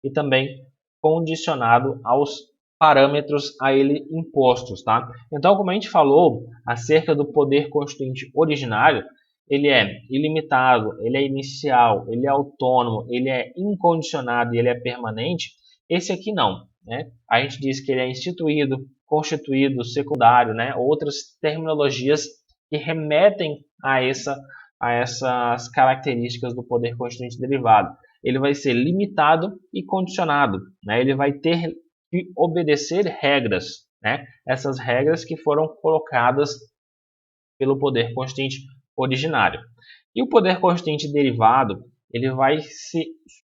e também condicionado aos parâmetros a ele impostos, tá? Então, como a gente falou acerca do poder constituinte originário, ele é ilimitado, ele é inicial, ele é autônomo, ele é incondicionado e ele é permanente. Esse aqui não, né? A gente diz que ele é instituído, constituído, secundário, né? Outras terminologias que remetem a essa a essas características do poder constituinte derivado. Ele vai ser limitado e condicionado, né? Ele vai ter que obedecer regras, né? Essas regras que foram colocadas pelo poder constituinte originário. E o poder constituinte derivado, ele vai se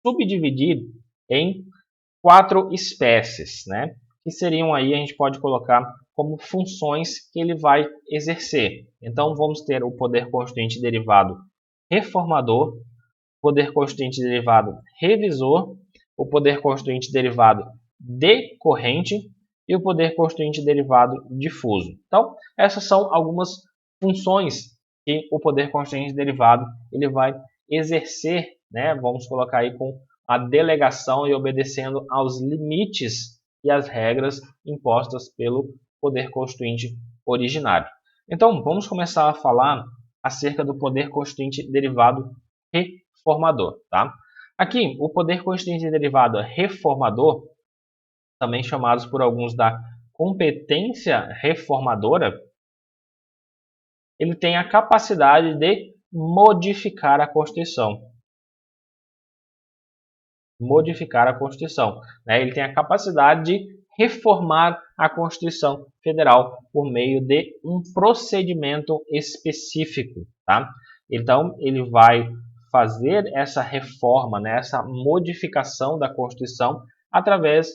subdividir em 4 espécies, né? Que seriam aí, a gente pode colocar como funções que ele vai exercer. Então, vamos ter o poder constituinte derivado reformador, poder constituinte derivado revisor, o poder constituinte derivado decorrente e o poder constituinte derivado difuso. Então, essas são algumas funções que o poder constituinte derivado ele vai exercer, né? Vamos colocar aí com a delegação e obedecendo aos limites e às regras impostas pelo poder constituinte originário. Então, vamos começar a falar acerca do poder constituinte derivado reformador. Tá? Aqui, o poder constituinte derivado reformador, também chamados por alguns da competência reformadora, ele tem a capacidade de modificar a Constituição. Modificar a Constituição. Né? Ele tem a capacidade de reformar a Constituição Federal por meio de um procedimento específico. Tá? Então, ele vai fazer essa reforma, né, essa modificação da Constituição através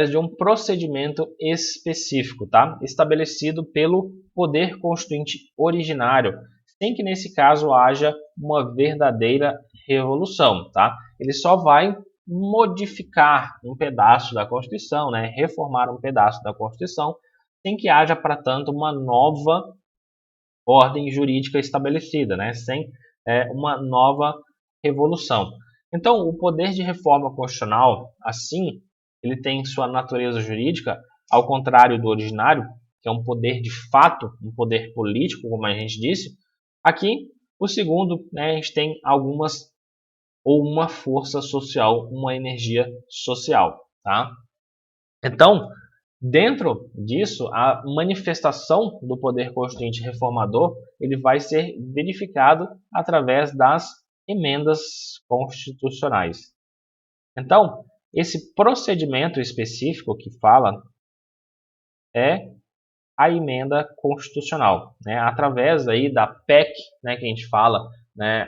de um procedimento específico, tá? Estabelecido pelo poder constituinte originário, sem que nesse caso haja uma verdadeira revolução. Tá? Ele só vai modificar um pedaço da Constituição, né? Reformar um pedaço da Constituição, sem que haja, para tanto, uma nova ordem jurídica estabelecida, né? Sem uma nova revolução. Então, o poder de reforma constitucional, assim, ele tem sua natureza jurídica, ao contrário do originário, que é um poder de fato, um poder político, como a gente disse. Aqui, o segundo, né, a gente tem algumas, ou uma força social, uma energia social. Tá? Então, dentro disso, a manifestação do poder constituinte reformador ele vai ser verificado através das emendas constitucionais. Então, esse procedimento específico que fala é a emenda constitucional, né? Através aí da PEC, né, que a gente fala, né,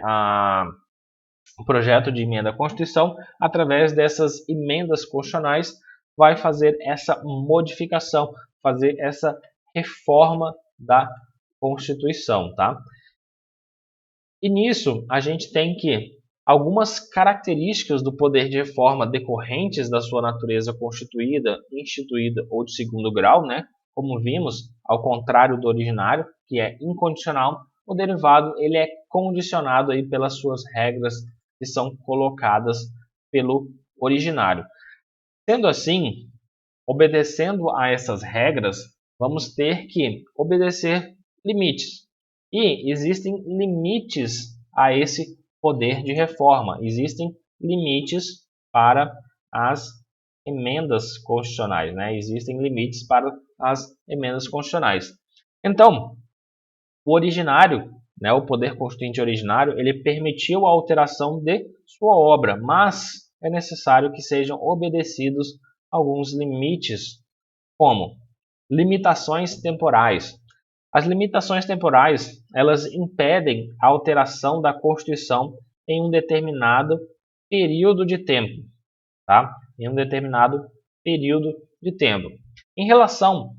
o projeto de emenda à Constituição, através dessas emendas constitucionais, vai fazer essa modificação, fazer essa reforma da Constituição, tá? E nisso a gente tem que algumas características do poder de reforma decorrentes da sua natureza constituída, instituída ou de segundo grau, né? Como vimos, ao contrário do originário, que é incondicional, o derivado ele é condicionado aí pelas suas regras que são colocadas pelo originário. Sendo assim, obedecendo a essas regras, vamos ter que obedecer limites. E existem limites a esse poder de reforma. Existem limites para as emendas constitucionais, né? Existem limites para as emendas constitucionais. Então, o originário, né, o poder constituinte originário, ele permitiu a alteração de sua obra, mas é necessário que sejam obedecidos alguns limites, como limitações temporais. As limitações temporais, elas impedem a alteração da Constituição em um determinado período de tempo, tá? Em um determinado período de tempo. Em relação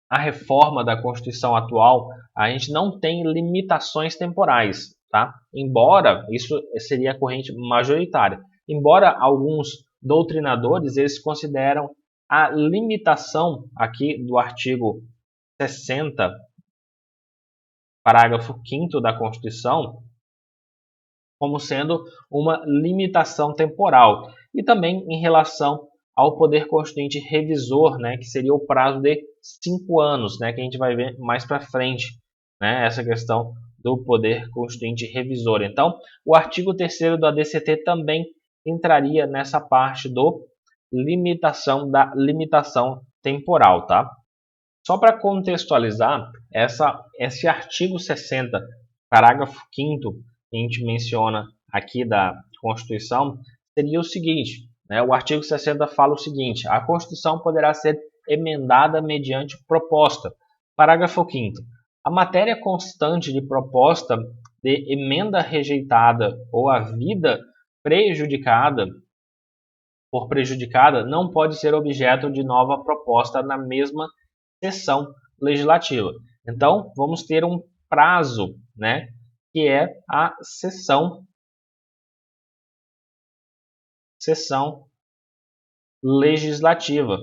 à reforma da Constituição atual, a gente não tem limitações temporais, tá? Embora isso seria a corrente majoritária. Embora alguns doutrinadores eles consideram a limitação aqui do artigo 60, parágrafo 5º da Constituição, como sendo uma limitação temporal. E também em relação ao poder constituinte revisor, né, que seria o prazo de 5 anos, né, que a gente vai ver mais para frente, né, essa questão do poder constituinte revisor. Então, o artigo 3º do ADCT também entraria nessa parte da limitação temporal, tá? Só para contextualizar, esse artigo 60, parágrafo 5º, que a gente menciona aqui da Constituição, seria o seguinte, né? O artigo 60 fala o seguinte: a Constituição poderá ser emendada mediante proposta. Parágrafo 5º. A matéria constante de proposta de emenda rejeitada ou havida prejudicada não pode ser objeto de nova proposta na mesma sessão legislativa. Então, vamos ter um prazo, né, que é a sessão legislativa.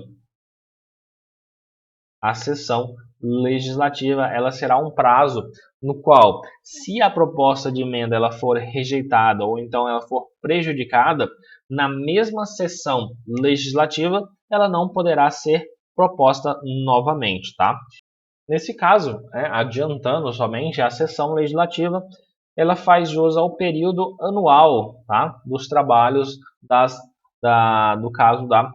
A sessão legislativa, ela será um prazo no qual, se a proposta de emenda ela for rejeitada ou então ela for prejudicada, na mesma sessão legislativa, ela não poderá ser proposta novamente, tá? Nesse caso, adiantando somente, a sessão legislativa ela faz jus ao período anual, tá, dos trabalhos do caso da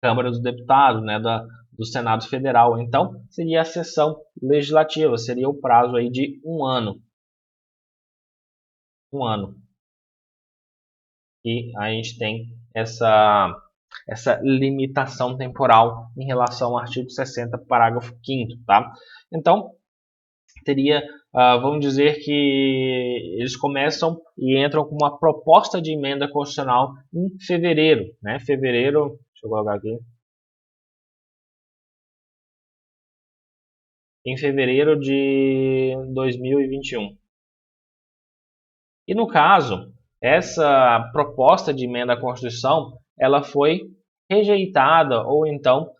Câmara dos Deputados, né, do Senado Federal. Então, seria a sessão legislativa, seria o prazo aí de um ano. Um ano. E a gente tem essa limitação temporal em relação ao artigo 60, parágrafo 5º, tá? Então, teria, vamos dizer que eles começam e entram com uma proposta de emenda constitucional em fevereiro, né? Fevereiro, deixa eu colocar aqui. Em fevereiro de 2021. E no caso, essa proposta de emenda à Constituição, ela foi rejeitada ou então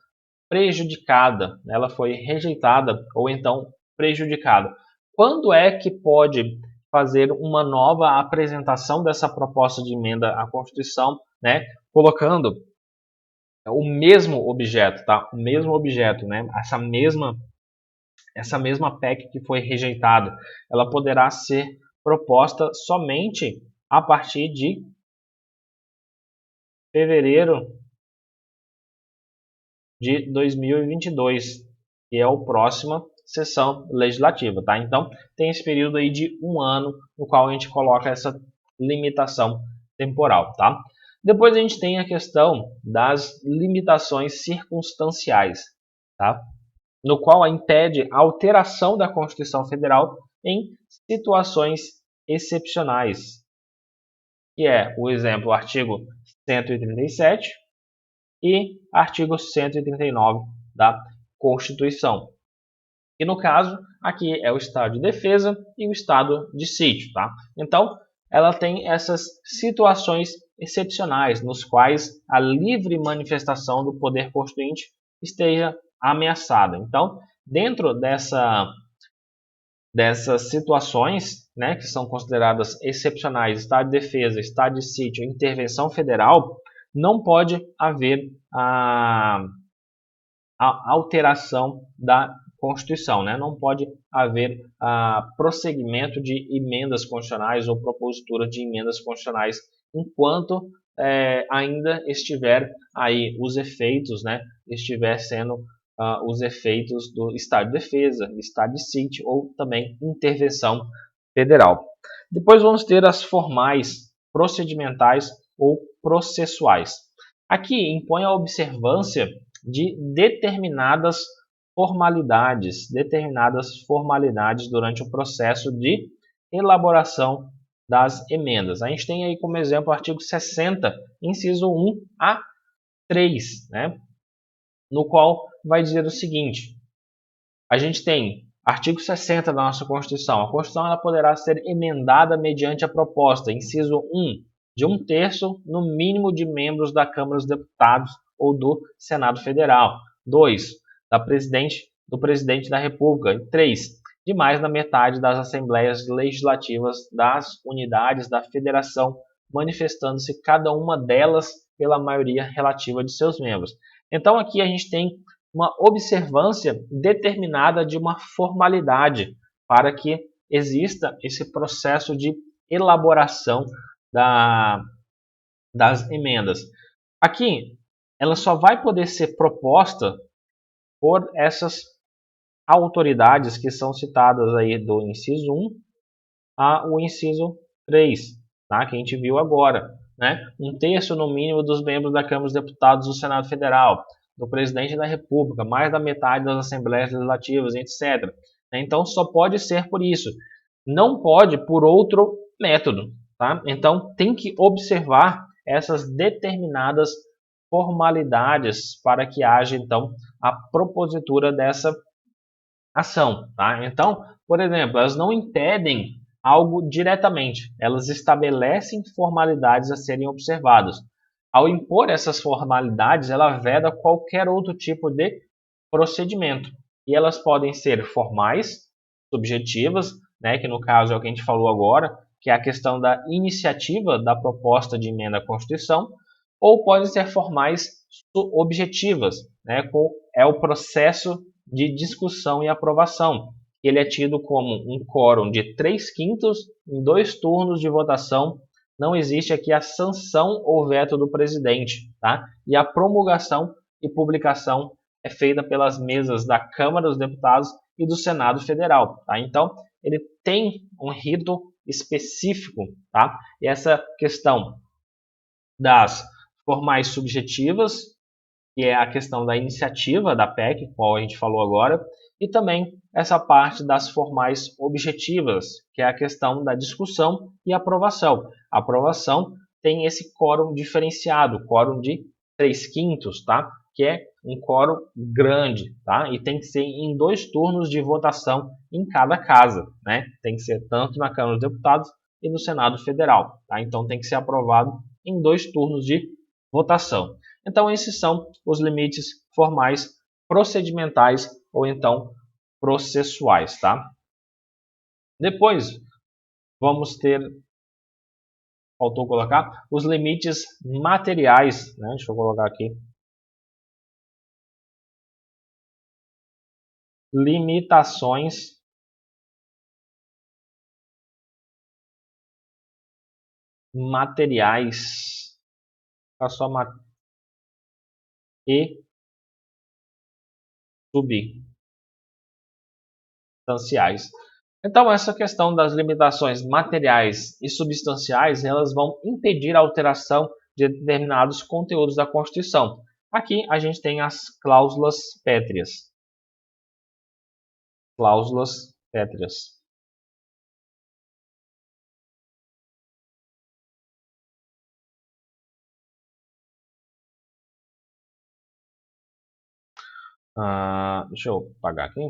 prejudicada. Ela foi rejeitada ou então prejudicada. Quando é que pode fazer uma nova apresentação dessa proposta de emenda à Constituição, né, colocando o mesmo objeto, tá? O mesmo objeto, né? Essa mesma PEC que foi rejeitada, ela poderá ser proposta somente a partir de fevereiro de 2022, que é a próxima sessão legislativa, tá? Então, tem esse período aí de um ano no qual a gente coloca essa limitação temporal, tá? Depois a gente tem a questão das limitações circunstanciais, tá? No qual impede a alteração da Constituição Federal em situações excepcionais, que é o exemplo artigo 137 e artigo 139 da Constituição. E no caso, aqui é o estado de defesa e o estado de sítio, tá? Então, ela tem essas situações excepcionais nos quais a livre manifestação do poder constituinte esteja ameaçada. Então, dentro dessas situações, né, que são consideradas excepcionais, estado de defesa, estado de sítio, intervenção federal, não pode haver a alteração da Constituição, né? Não pode haver prosseguimento de emendas constitucionais ou propositura de emendas constitucionais enquanto ainda estiver aí os efeitos, né? Estiver sendo os efeitos do estado de defesa, estado de sítio ou também intervenção federal. Depois vamos ter as formais, procedimentais ou processuais. Aqui impõe a observância de determinadas formalidades durante o processo de elaboração das emendas. A gente tem aí como exemplo o artigo 60, inciso 1 a 3, né? No qual vai dizer o seguinte: a gente tem artigo 60 da nossa Constituição. A Constituição ela poderá ser emendada mediante a proposta, inciso 1, de 1/3 no mínimo de membros da Câmara dos Deputados ou do Senado Federal. 2, do presidente da República. E 3, de mais da metade das assembleias legislativas das unidades da federação, manifestando-se cada uma delas pela maioria relativa de seus membros. Então aqui a gente tem uma observância determinada de uma formalidade para que exista esse processo de elaboração das emendas. Aqui, ela só vai poder ser proposta por essas autoridades que são citadas aí do inciso 1 ao inciso 3, tá? Que a gente viu agora, né? 1/3 no mínimo dos membros da Câmara dos Deputados do Senado Federal, do Presidente da República, mais da metade das Assembleias Legislativas, etc. Então só pode ser por isso, não pode por outro método, tá? Então tem que observar essas determinadas formalidades para que haja então a propositura dessa ação, tá? Então, por exemplo, elas não impedem algo diretamente, elas estabelecem formalidades a serem observadas. Ao impor essas formalidades, ela veda qualquer outro tipo de procedimento. E elas podem ser formais, subjetivas, né, que no caso é o que a gente falou agora, que é a questão da iniciativa da proposta de emenda à Constituição, ou podem ser formais objetivas, né, é o processo de discussão e aprovação. Ele é tido como um quórum de 3/5 em 2 turnos de votação. Não existe aqui a sanção ou veto do presidente, tá? E a promulgação e publicação é feita pelas mesas da Câmara dos Deputados e do Senado Federal, tá? Então, ele tem um rito específico, tá? E essa questão das formais subjetivas, que é a questão da iniciativa da PEC, qual a gente falou agora, e também essa parte das formais objetivas, que é a questão da discussão e aprovação. A aprovação tem esse quórum diferenciado, quórum de 3/5, tá? Que é um quórum grande, tá? E tem que ser em 2 turnos de votação em cada casa, né? Tem que ser tanto na Câmara dos Deputados e no Senado Federal, tá? Então tem que ser aprovado em 2 turnos de votação. Então, esses são os limites formais, procedimentais ou então processuais, tá? Depois, vamos ter, faltou colocar, os limites materiais, né? Deixa eu colocar aqui. Limitações materiais. Só e substanciais. Então, essa questão das limitações materiais e substanciais, elas vão impedir a alteração de determinados conteúdos da Constituição. Aqui a gente tem as cláusulas pétreas. Cláusulas pétreas. Deixa eu apagar aqui.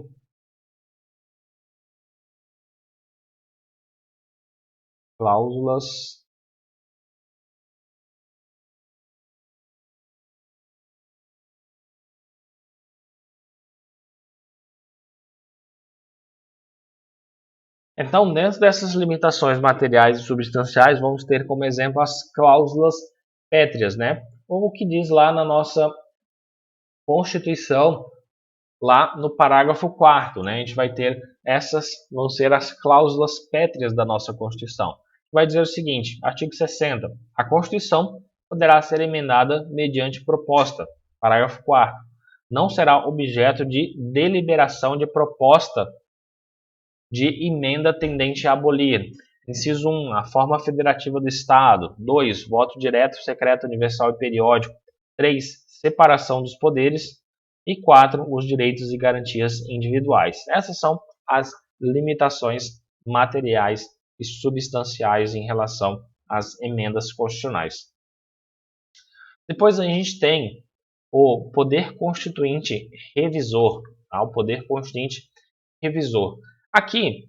Cláusulas Então, dentro dessas limitações materiais e substanciais, vamos ter como exemplo as cláusulas pétreas, né? Ou o que diz lá na nossa Constituição, lá no parágrafo 4º, né? A gente vai ter essas, vão ser as cláusulas pétreas da nossa Constituição. Vai dizer o seguinte, artigo 60, a Constituição poderá ser emendada mediante proposta. Parágrafo 4º, não será objeto de deliberação de proposta de emenda tendente a abolir. Inciso 1, a forma federativa do Estado. 2, voto direto, secreto, universal e periódico. 3, separação dos poderes. E 4, os direitos e garantias individuais. Essas são as limitações materiais e substanciais em relação às emendas constitucionais. Depois a gente tem o poder constituinte revisor. Tá? O poder constituinte revisor. Aqui,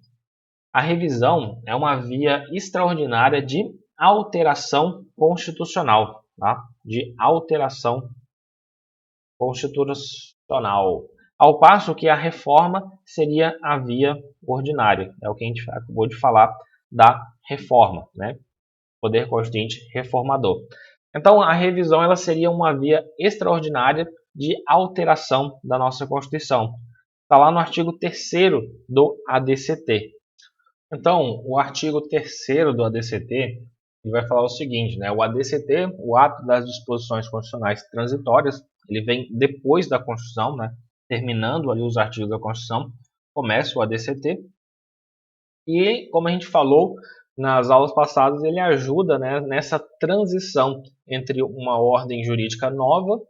a revisão é uma via extraordinária de alteração constitucional. Tá? De alteração constitucional. Ao passo que a reforma seria a via ordinária. É o que a gente acabou de falar da reforma, né? Poder Constituinte reformador. Então, a revisão ela seria uma via extraordinária de alteração da nossa Constituição. Está lá no artigo 3º do ADCT. Então, o artigo 3º do ADCT ele vai falar o seguinte, né? O ADCT, o ato das disposições constitucionais transitórias, ele vem depois da Constituição, né? terminando ali os artigos da Constituição, começa o ADCT. E, como a gente falou nas aulas passadas, ele ajuda, né, nessa transição entre uma ordem jurídica nova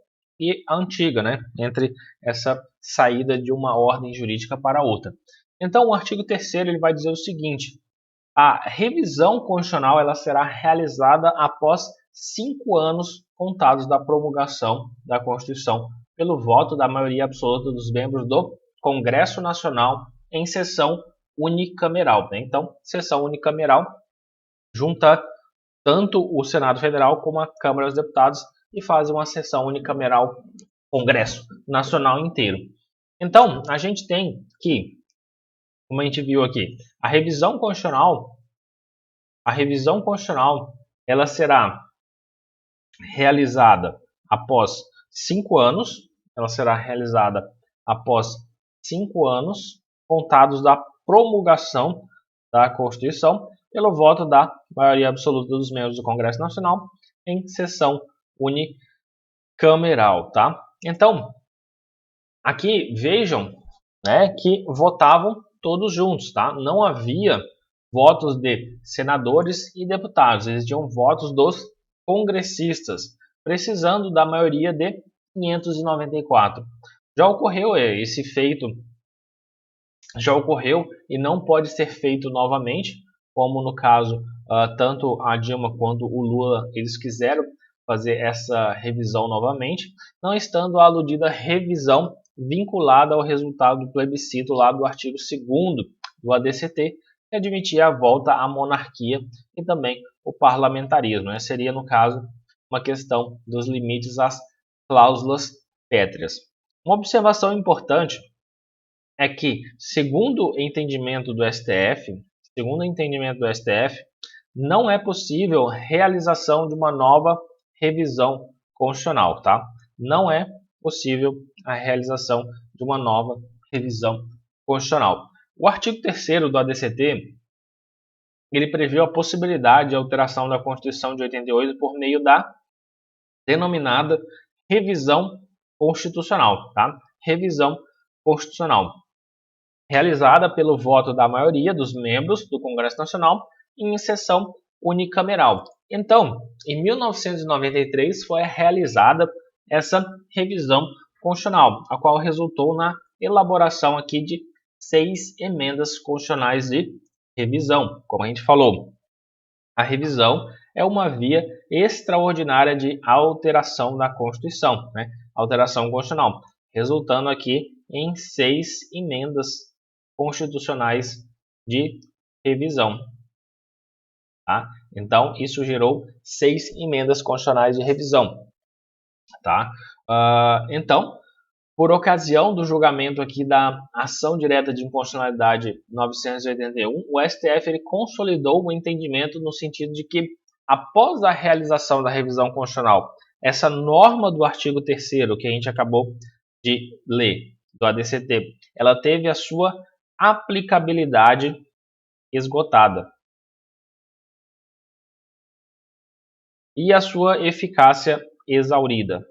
e a antiga, né, entre essa saída de uma ordem jurídica para outra. Então, o artigo 3º ele vai dizer o seguinte: a revisão constitucional ela será realizada após 5 anos contados da promulgação da Constituição pelo voto da maioria absoluta dos membros do Congresso Nacional em sessão unicameral. Né? Então, sessão unicameral junta tanto o Senado Federal como a Câmara dos Deputados e faz uma sessão unicameral Congresso Nacional inteiro. Então, a gente tem que, como a gente viu aqui, a revisão constitucional ela será realizada após 5 anos, contados da promulgação da Constituição pelo voto da maioria absoluta dos membros do Congresso Nacional em sessão unicameral, tá? Então, aqui vejam, né, que votavam todos juntos, tá? Não havia votos de senadores e deputados, existiam votos dos congressistas, precisando da maioria de 594. Já ocorreu esse feito, e não pode ser feito novamente, como no caso, tanto a Dilma quanto o Lula, eles quiseram fazer essa revisão novamente, não estando a aludida revisão vinculada ao resultado do plebiscito lá do artigo 2º do ADCT, que admitia a volta à monarquia e também o parlamentarismo. Né? Seria, no caso, uma questão dos limites às cláusulas pétreas. Uma observação importante é que, segundo o entendimento do STF, não é possível realização de uma nova revisão constitucional, tá? Não é possível a realização de uma nova revisão constitucional. O artigo 3º do ADCT, ele previu a possibilidade de alteração da Constituição de 88 por meio da denominada revisão constitucional, tá? Revisão constitucional, realizada pelo voto da maioria dos membros do Congresso Nacional em sessão unicameral. Então, em 1993 foi realizada essa revisão constitucional, a qual resultou na elaboração aqui de 6 emendas constitucionais de revisão. Como a gente falou, a revisão é uma via extraordinária de alteração da Constituição, né? Alteração constitucional, resultando aqui em 6 emendas constitucionais de revisão. Tá? Então, isso gerou 6 emendas constitucionais de revisão. Tá? Então, por ocasião do julgamento aqui da ação direta de inconstitucionalidade 981, o STF ele consolidou o entendimento no sentido de que, após a realização da revisão constitucional, essa norma do artigo 3º que a gente acabou de ler, do ADCT, ela teve a sua aplicabilidade esgotada e a sua eficácia exaurida,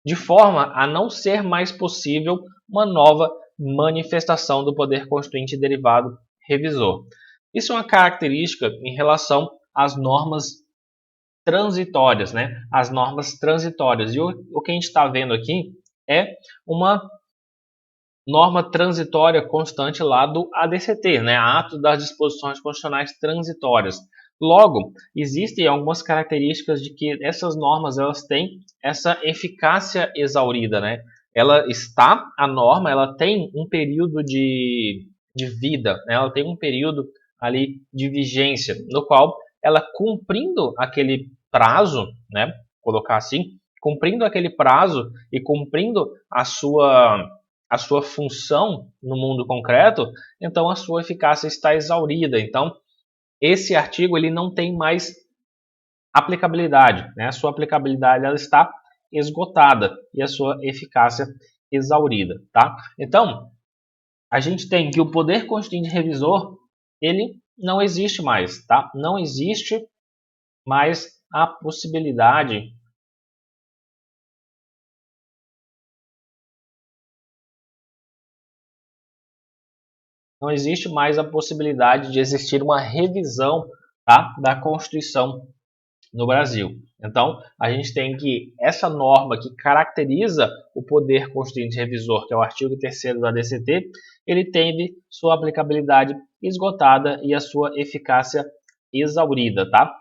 de forma a não ser mais possível uma nova manifestação do poder constituinte derivado revisor. Isso é uma característica em relação às normas transitórias, né? As normas transitórias. E o que a gente está vendo aqui é uma norma transitória constante lá do ADCT, né? Ato das disposições constitucionais transitórias. Logo, existem algumas características de que essas normas elas têm essa eficácia exaurida, né? A norma ela tem um período de vida, né? Ela tem um período ali de vigência, no qual ela cumprindo aquele prazo, né? Colocar assim, cumprindo aquele prazo e cumprindo a sua função no mundo concreto, então a sua eficácia está exaurida. Então, esse artigo ele não tem mais aplicabilidade, né? A sua aplicabilidade ela está esgotada e a sua eficácia exaurida, tá? Então, a gente tem que o poder constituinte revisor, ele não existe mais, tá? Não existe mais a possibilidade não existe mais a possibilidade de existir uma revisão, tá, da Constituição no Brasil. Então, a gente tem que essa norma que caracteriza o poder constituinte revisor, que é o artigo 3º do ADCT, ele teve sua aplicabilidade esgotada e a sua eficácia exaurida, tá?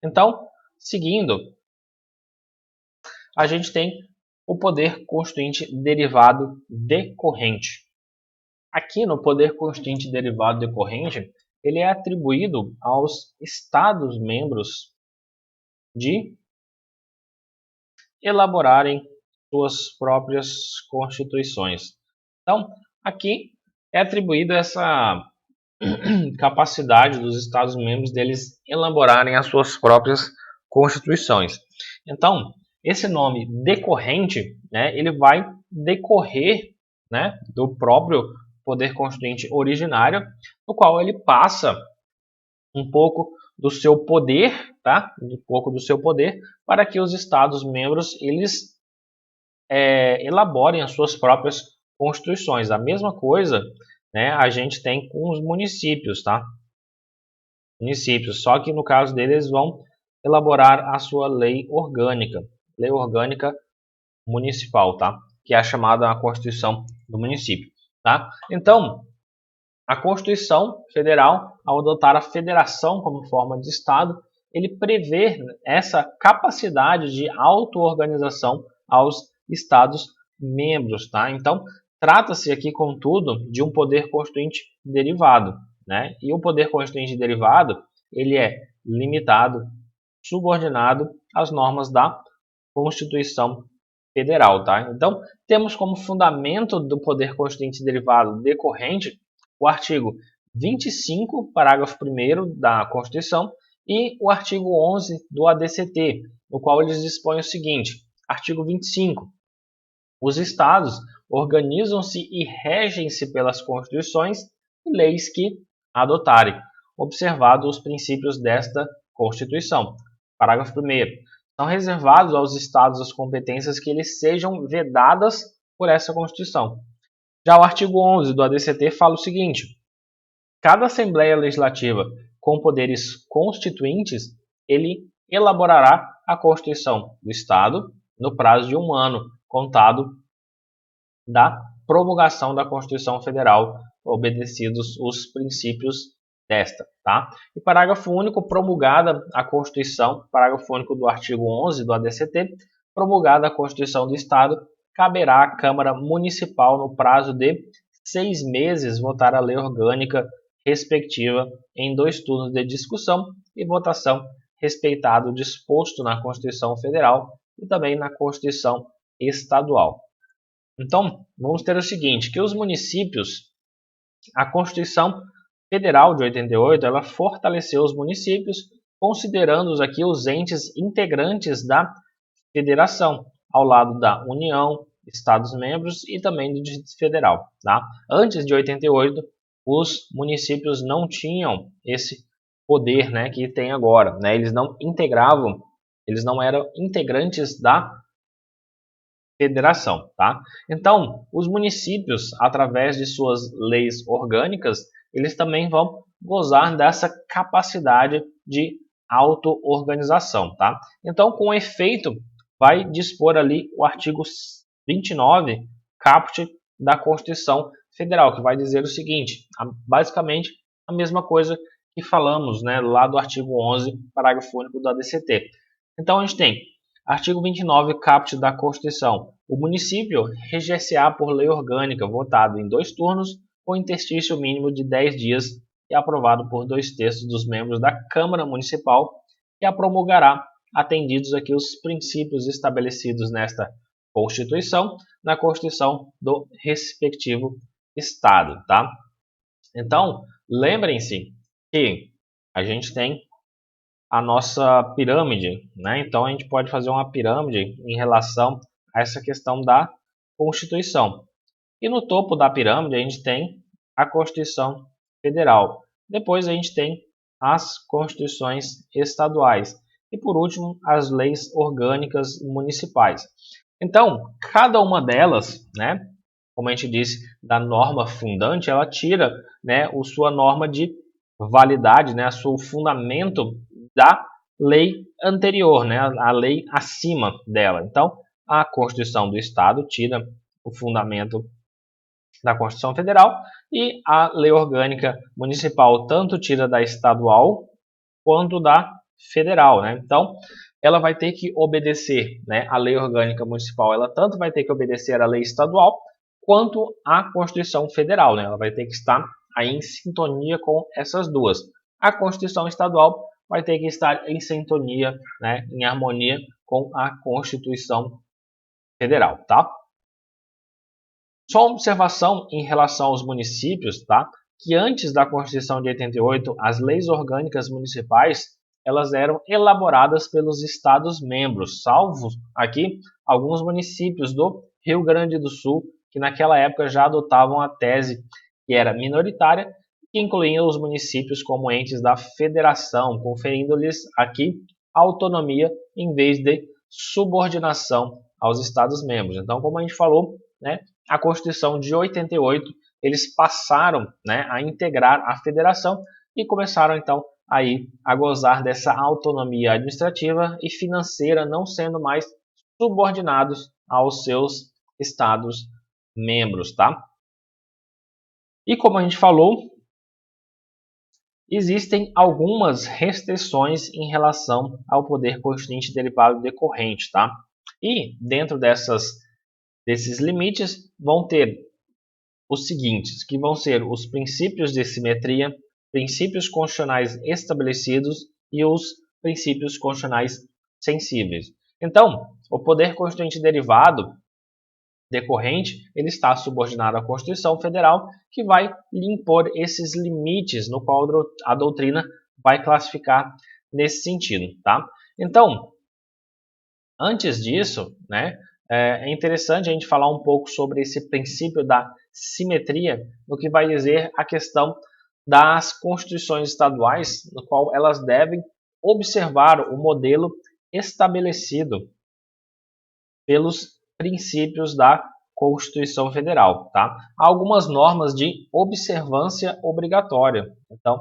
Então, seguindo, a gente tem o poder constituinte derivado decorrente. Aqui no poder constituinte derivado decorrente, ele é atribuído aos Estados-membros de elaborarem suas próprias constituições. Então, aqui é atribuído essa capacidade dos Estados-membros deles elaborarem as suas próprias constituições. Então, esse nome decorrente, né, ele vai decorrer, né, do próprio poder constituinte originário, no qual ele passa um pouco do seu poder, tá? Um pouco do seu poder para que os Estados-membros eles elaborem as suas próprias constituições. A mesma coisa, né, a gente tem com os municípios, tá? Municípios, só que no caso deles vão elaborar a sua lei orgânica municipal, tá? Que é a chamada Constituição do município, tá? Então, a Constituição Federal, ao adotar a federação como forma de Estado, ele prevê essa capacidade de auto-organização aos Estados-membros, tá? Então, trata-se aqui, contudo, de um poder constituinte derivado, né? E o poder constituinte derivado, ele é limitado, subordinado às normas da Constituição Federal, tá? Então, temos como fundamento do poder constituinte derivado decorrente o artigo 25, parágrafo 1º da Constituição e o artigo 11 do ADCT, no qual eles dispõem o seguinte: artigo 25. Os Estados organizam-se e regem-se pelas constituições e leis que adotarem, observados os princípios desta Constituição. Parágrafo 1º. São reservados aos Estados as competências que lhes sejam vedadas por essa Constituição. Já o artigo 11 do ADCT fala o seguinte: cada Assembleia Legislativa com poderes constituintes, ele elaborará a Constituição do Estado no prazo de 1 ano, contado da promulgação da Constituição Federal, obedecidos os princípios desta, tá? E parágrafo único, promulgada a Constituição, parágrafo único do artigo 11 do ADCT, promulgada a Constituição do Estado, caberá à Câmara Municipal, no prazo de 6 meses, votar a lei orgânica respectiva em 2 turnos de discussão e votação, respeitado o disposto na Constituição Federal e também na Constituição Estadual. Então, vamos ter o seguinte, que os municípios, a Constituição Federal de 88, ela fortaleceu os municípios, considerando-os aqui os entes integrantes da federação, ao lado da União, Estados-membros e também do Distrito Federal. Tá? Antes de 88, os municípios não tinham esse poder, né, que tem agora. Né? Eles não integravam, eles não eram integrantes da federação. Tá? Então, os municípios, através de suas leis orgânicas, eles também vão gozar dessa capacidade de auto-organização. Tá? Então, com efeito, vai dispor ali o artigo 29, caput da Constituição Federal, que vai dizer o seguinte, basicamente a mesma coisa que falamos, né, lá do artigo 11, parágrafo único do ADCT. Então, a gente tem artigo 29, caput da Constituição. O município reger-se-á por lei orgânica, votado em 2 turnos, com interstício mínimo de 10 dias e aprovado por 2/3 dos membros da Câmara Municipal, que a promulgará, atendidos aqui os princípios estabelecidos nesta Constituição, na Constituição do respectivo Estado. Tá? Então, lembrem-se que a gente tem a nossa pirâmide, né? Então a gente pode fazer uma pirâmide em relação a essa questão da Constituição. E no topo da pirâmide a gente tem a Constituição Federal. Depois a gente tem as constituições estaduais. E por último, as leis orgânicas municipais. Então, cada uma delas, né, como a gente disse, da norma fundante, ela tira, né, a sua norma de validade, né, o fundamento da lei anterior, né, a lei acima dela. Então, a Constituição do Estado tira o fundamento da Constituição Federal e a lei orgânica municipal tanto tira da estadual quanto da federal, né? Então, ela vai ter que obedecer, né, a lei orgânica municipal, ela tanto vai ter que obedecer à lei estadual quanto à Constituição Federal, né? Ela vai ter que estar aí em sintonia com essas duas. A Constituição Estadual vai ter que estar em sintonia, né, em harmonia com a Constituição Federal, tá? Só uma observação em relação aos municípios, tá? Que antes da Constituição de 88, as leis orgânicas municipais elas eram elaboradas pelos Estados-membros, salvo aqui alguns municípios do Rio Grande do Sul, que naquela época já adotavam a tese que era minoritária, que incluía os municípios como entes da federação, conferindo-lhes aqui autonomia em vez de subordinação aos Estados-membros. Então, como a gente falou, né, a Constituição de 88, eles passaram, né, a integrar a federação e começaram então aí a gozar dessa autonomia administrativa e financeira, não sendo mais subordinados aos seus estados membros, tá? E como a gente falou, existem algumas restrições em relação ao poder constituinte derivado decorrente, tá? E dentro desses limites vão ter os seguintes, que vão ser os princípios de simetria, princípios constitucionais estabelecidos e os princípios constitucionais sensíveis. Então, o poder constituinte derivado decorrente, ele está subordinado à Constituição Federal, que vai lhe impor esses limites, no qual a doutrina vai classificar nesse sentido, tá? Então, antes disso, né, é interessante a gente falar um pouco sobre esse princípio da simetria, no que vai dizer a questão das constituições estaduais, no qual elas devem observar o modelo estabelecido pelos princípios da Constituição Federal, tá? Há algumas normas de observância obrigatória. Então,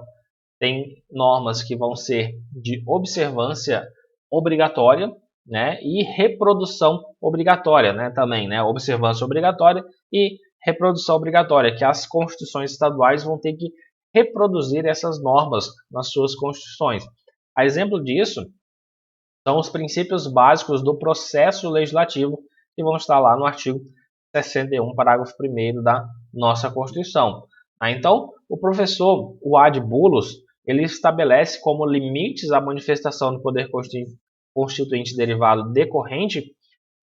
tem normas que vão ser de observância obrigatória, né, e reprodução obrigatória, né, também, né, observância obrigatória e reprodução obrigatória, que as constituições estaduais vão ter que reproduzir essas normas nas suas constituições. A exemplo disso são os princípios básicos do processo legislativo, que vão estar lá no artigo 61, parágrafo 1º da nossa Constituição. Então, o professor Wade Bullos, ele estabelece como limites à manifestação do poder constituinte derivado decorrente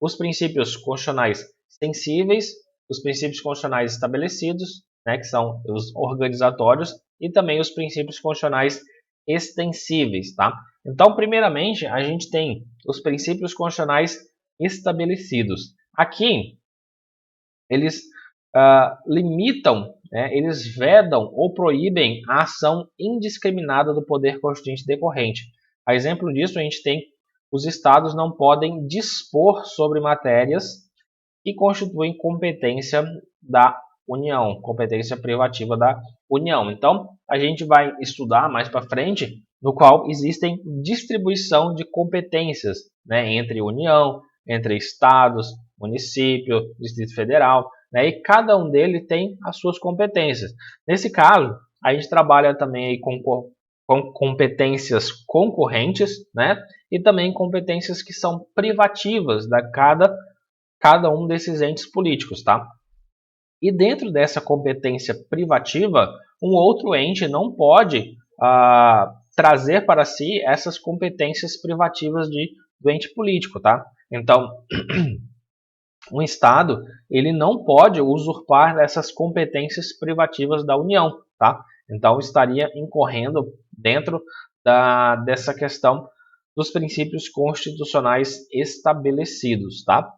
os princípios constitucionais sensíveis, os princípios constitucionais estabelecidos, né, que são os organizatórios, e também os princípios constitucionais extensíveis, tá? Então, primeiramente, a gente tem os princípios constitucionais estabelecidos. Aqui, eles limitam, né, eles vedam ou proíbem a ação indiscriminada do poder constituinte decorrente. A exemplo disso, a gente tem os estados não podem dispor sobre matérias que constituem competência da União, competência privativa da União. Então, a gente vai estudar mais para frente, no qual existem distribuição de competências, né, entre União, entre estados, município, Distrito Federal, né, e cada um deles tem as suas competências. Nesse caso, a gente trabalha também aí com competências concorrentes, né, e também competências que são privativas da cada um desses entes políticos, tá? E dentro dessa competência privativa, um outro ente não pode trazer para si essas competências privativas do ente político, tá? Então, um Estado ele não pode usurpar essas competências privativas da União, tá? Então, estaria incorrendo dentro dessa questão dos princípios constitucionais estabelecidos, tá?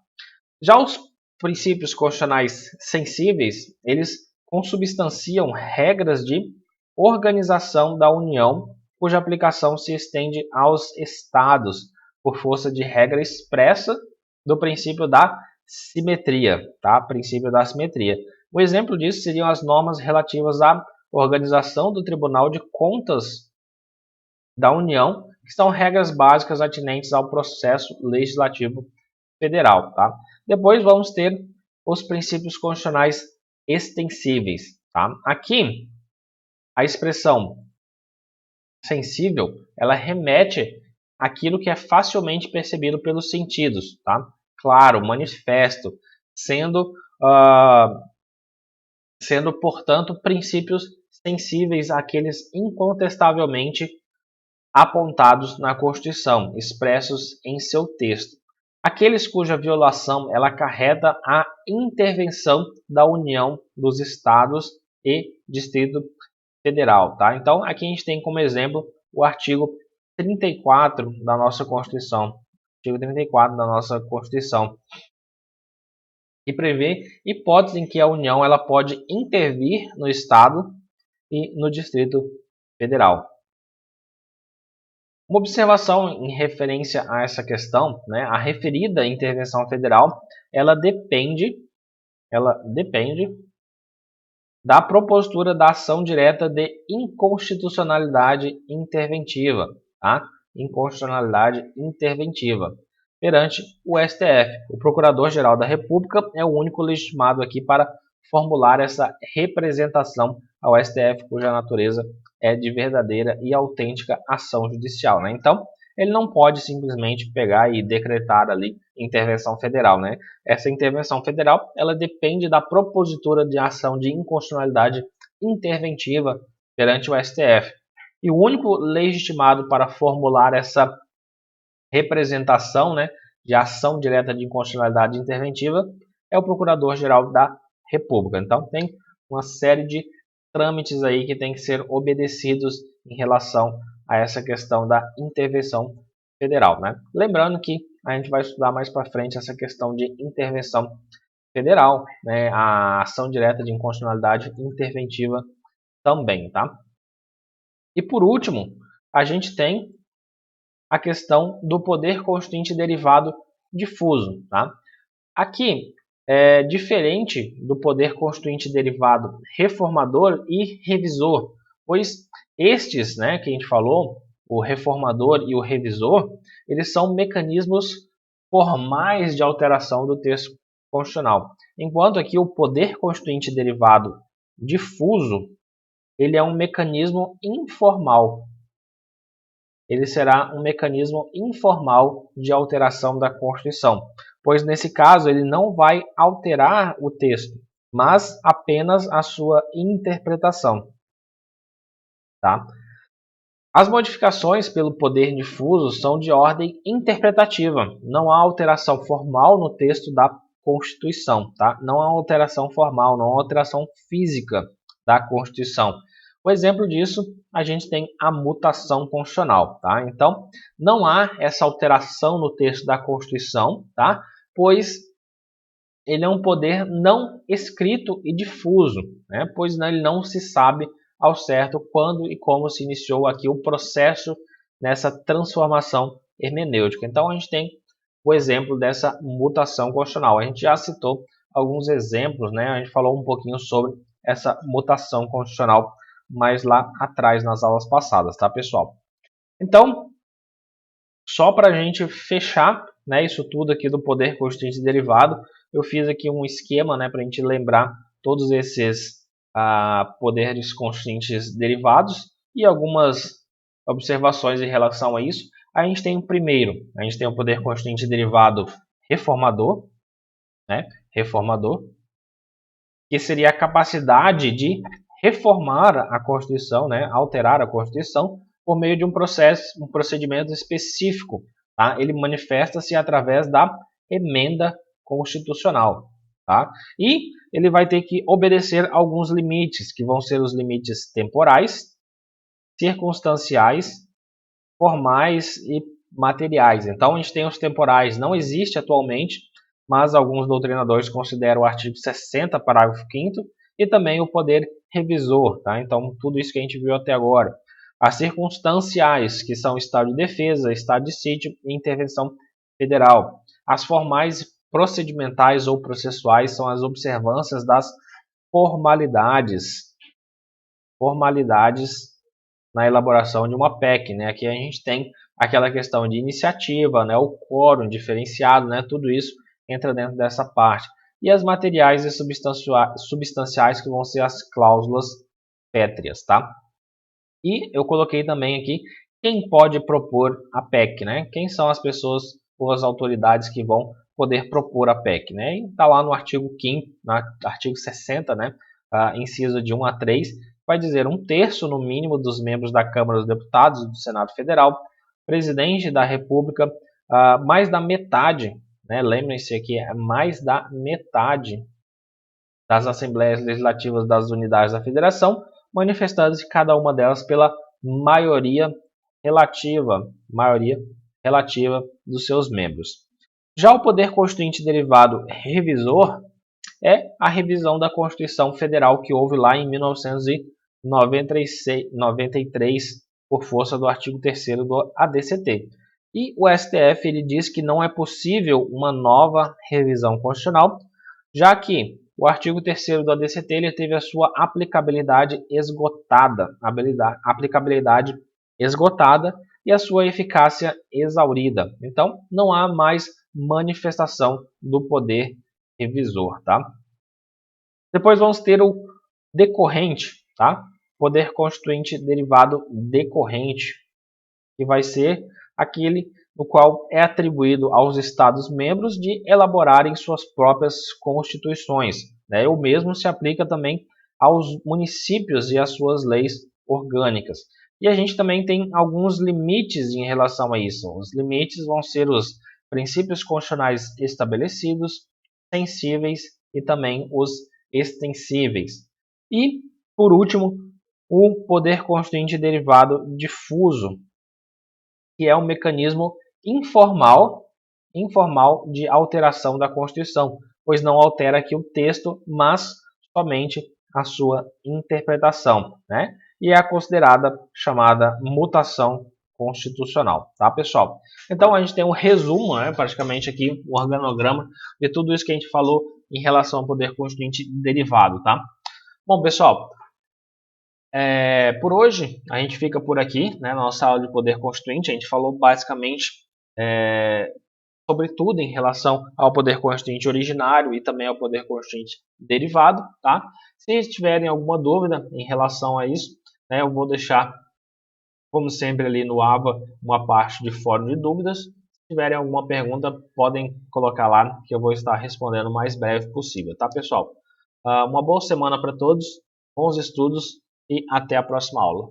Já os princípios constitucionais sensíveis, eles consubstanciam regras de organização da União, cuja aplicação se estende aos estados, por força de regra expressa do princípio da simetria, tá? Princípio da simetria. Um exemplo disso seriam as normas relativas à organização do Tribunal de Contas da União, que são regras básicas atinentes ao processo legislativo federal, tá? Depois vamos ter os princípios constitucionais extensíveis, tá? Aqui a expressão sensível, ela remete àquilo que é facilmente percebido pelos sentidos, tá? Claro, manifesto, sendo, portanto, princípios sensíveis àqueles incontestavelmente apontados na Constituição, expressos em seu texto. Aqueles cuja violação ela acarreta a intervenção da União, dos Estados e Distrito Federal, tá? Então, aqui a gente tem como exemplo o artigo 34 da nossa Constituição. Artigo 34 da nossa Constituição, que prevê hipóteses em que a União ela pode intervir no Estado e no Distrito Federal. Uma observação em referência a essa questão, né, a referida intervenção federal, ela depende da propositura da ação direta de inconstitucionalidade interventiva, tá? Inconstitucionalidade interventiva perante o STF. O Procurador-Geral da República é o único legitimado aqui para formular essa representação ao STF, cuja natureza é de verdadeira e autêntica ação judicial, né? Então, ele não pode simplesmente pegar e decretar ali intervenção federal, né? Essa intervenção federal, ela depende da propositura de ação de inconstitucionalidade interventiva perante o STF. E o único legitimado para formular essa representação, né, de ação direta de inconstitucionalidade interventiva é o Procurador-Geral da República. Então, tem uma série de trâmites aí que tem que ser obedecidos em relação a essa questão da intervenção federal, né? Lembrando que a gente vai estudar mais para frente essa questão de intervenção federal, né? A ação direta de inconstitucionalidade interventiva também, tá? E por último, a gente tem a questão do poder constituinte derivado difuso, tá? Aqui é diferente do poder constituinte derivado reformador e revisor, pois estes, né, que a gente falou, o reformador e o revisor, eles são mecanismos formais de alteração do texto constitucional, enquanto aqui o poder constituinte derivado difuso, ele é um mecanismo informal. Ele será um mecanismo informal de alteração da Constituição, pois nesse caso ele não vai alterar o texto, mas apenas a sua interpretação, tá? As modificações pelo poder difuso são de ordem interpretativa, não há alteração formal no texto da Constituição, tá? Não há alteração formal, não há alteração física da Constituição. O exemplo disso, a gente tem a mutação constitucional, tá? Então, não há essa alteração no texto da Constituição, tá? Pois ele é um poder não escrito e difuso, né? Pois ele não se sabe ao certo quando e como se iniciou aqui o processo nessa transformação hermenêutica. Então, a gente tem o exemplo dessa mutação constitucional. A gente já citou alguns exemplos, né? A gente falou um pouquinho sobre essa mutação constitucional mais lá atrás nas aulas passadas, tá, pessoal? Então, só para a gente fechar, né, isso tudo aqui do poder constituinte derivado, eu fiz aqui um esquema, né, para a gente lembrar todos esses poderes constituintes derivados e algumas observações em relação a isso. A gente tem o primeiro, a gente tem o poder constituinte derivado reformador, né, reformador, que seria a capacidade de reformar a Constituição, né, alterar a Constituição por meio de um procedimento específico, tá? Ele manifesta-se através da emenda constitucional, tá? E ele vai ter que obedecer alguns limites, que vão ser os limites temporais, circunstanciais, formais e materiais. Então, a gente tem os temporais, não existe atualmente, mas alguns doutrinadores consideram o artigo 60, parágrafo 5º, e também o poder revisor, tá? Então, tudo isso que a gente viu até agora. As circunstanciais, que são estado de defesa, estado de sítio e intervenção federal. As formais procedimentais ou processuais são as observâncias das formalidades na elaboração de uma PEC, né? Aqui a gente tem aquela questão de iniciativa, né? O quórum diferenciado, né? Tudo isso entra dentro dessa parte. E as materiais e substanciais que vão ser as cláusulas pétreas, tá? E eu coloquei também aqui quem pode propor a PEC, né? Quem são as pessoas ou as autoridades que vão poder propor a PEC, né? E está lá no artigo 5º, no artigo 60, né? Inciso de 1 a 3, vai dizer 1/3 no mínimo dos membros da Câmara dos Deputados e do Senado Federal, presidente da República, mais da metade, né? Lembrem-se aqui, é mais da metade das Assembleias Legislativas das unidades da Federação, manifestando-se cada uma delas pela maioria relativa dos seus membros. Já o poder constituinte derivado revisor é a revisão da Constituição Federal que houve lá em 1993 por força do artigo 3º do ADCT. E o STF ele diz que não é possível uma nova revisão constitucional, já que o artigo 3º do ADCT ele teve a sua aplicabilidade esgotada e a sua eficácia exaurida. Então, não há mais manifestação do poder revisor, tá? Depois vamos ter o decorrente, tá? Poder constituinte derivado decorrente, que vai ser aquele no qual é atribuído aos Estados-membros de elaborarem suas próprias constituições, né? O mesmo se aplica também aos municípios e às suas leis orgânicas. E a gente também tem alguns limites em relação a isso. Os limites vão ser os princípios constitucionais estabelecidos, sensíveis e também os extensíveis. E, por último, o poder constituinte derivado difuso, que é um mecanismo informal de alteração da Constituição, pois não altera aqui o texto, mas somente a sua interpretação, né? E é considerada chamada mutação constitucional, tá, pessoal? Então a gente tem um resumo, né, praticamente aqui, um organograma de tudo isso que a gente falou em relação ao poder constituinte derivado, tá? Bom, pessoal, por hoje a gente fica por aqui, né, na nossa aula de poder constituinte. A gente falou basicamente sobre tudo em relação ao poder constituinte originário e também ao poder constituinte derivado, tá? Se tiverem alguma dúvida em relação a isso, né, eu vou deixar, como sempre, ali no AVA uma parte de fórum de dúvidas. Se tiverem alguma pergunta, podem colocar lá que eu vou estar respondendo o mais breve possível, tá, pessoal? Uma boa semana para todos, bons estudos e até a próxima aula.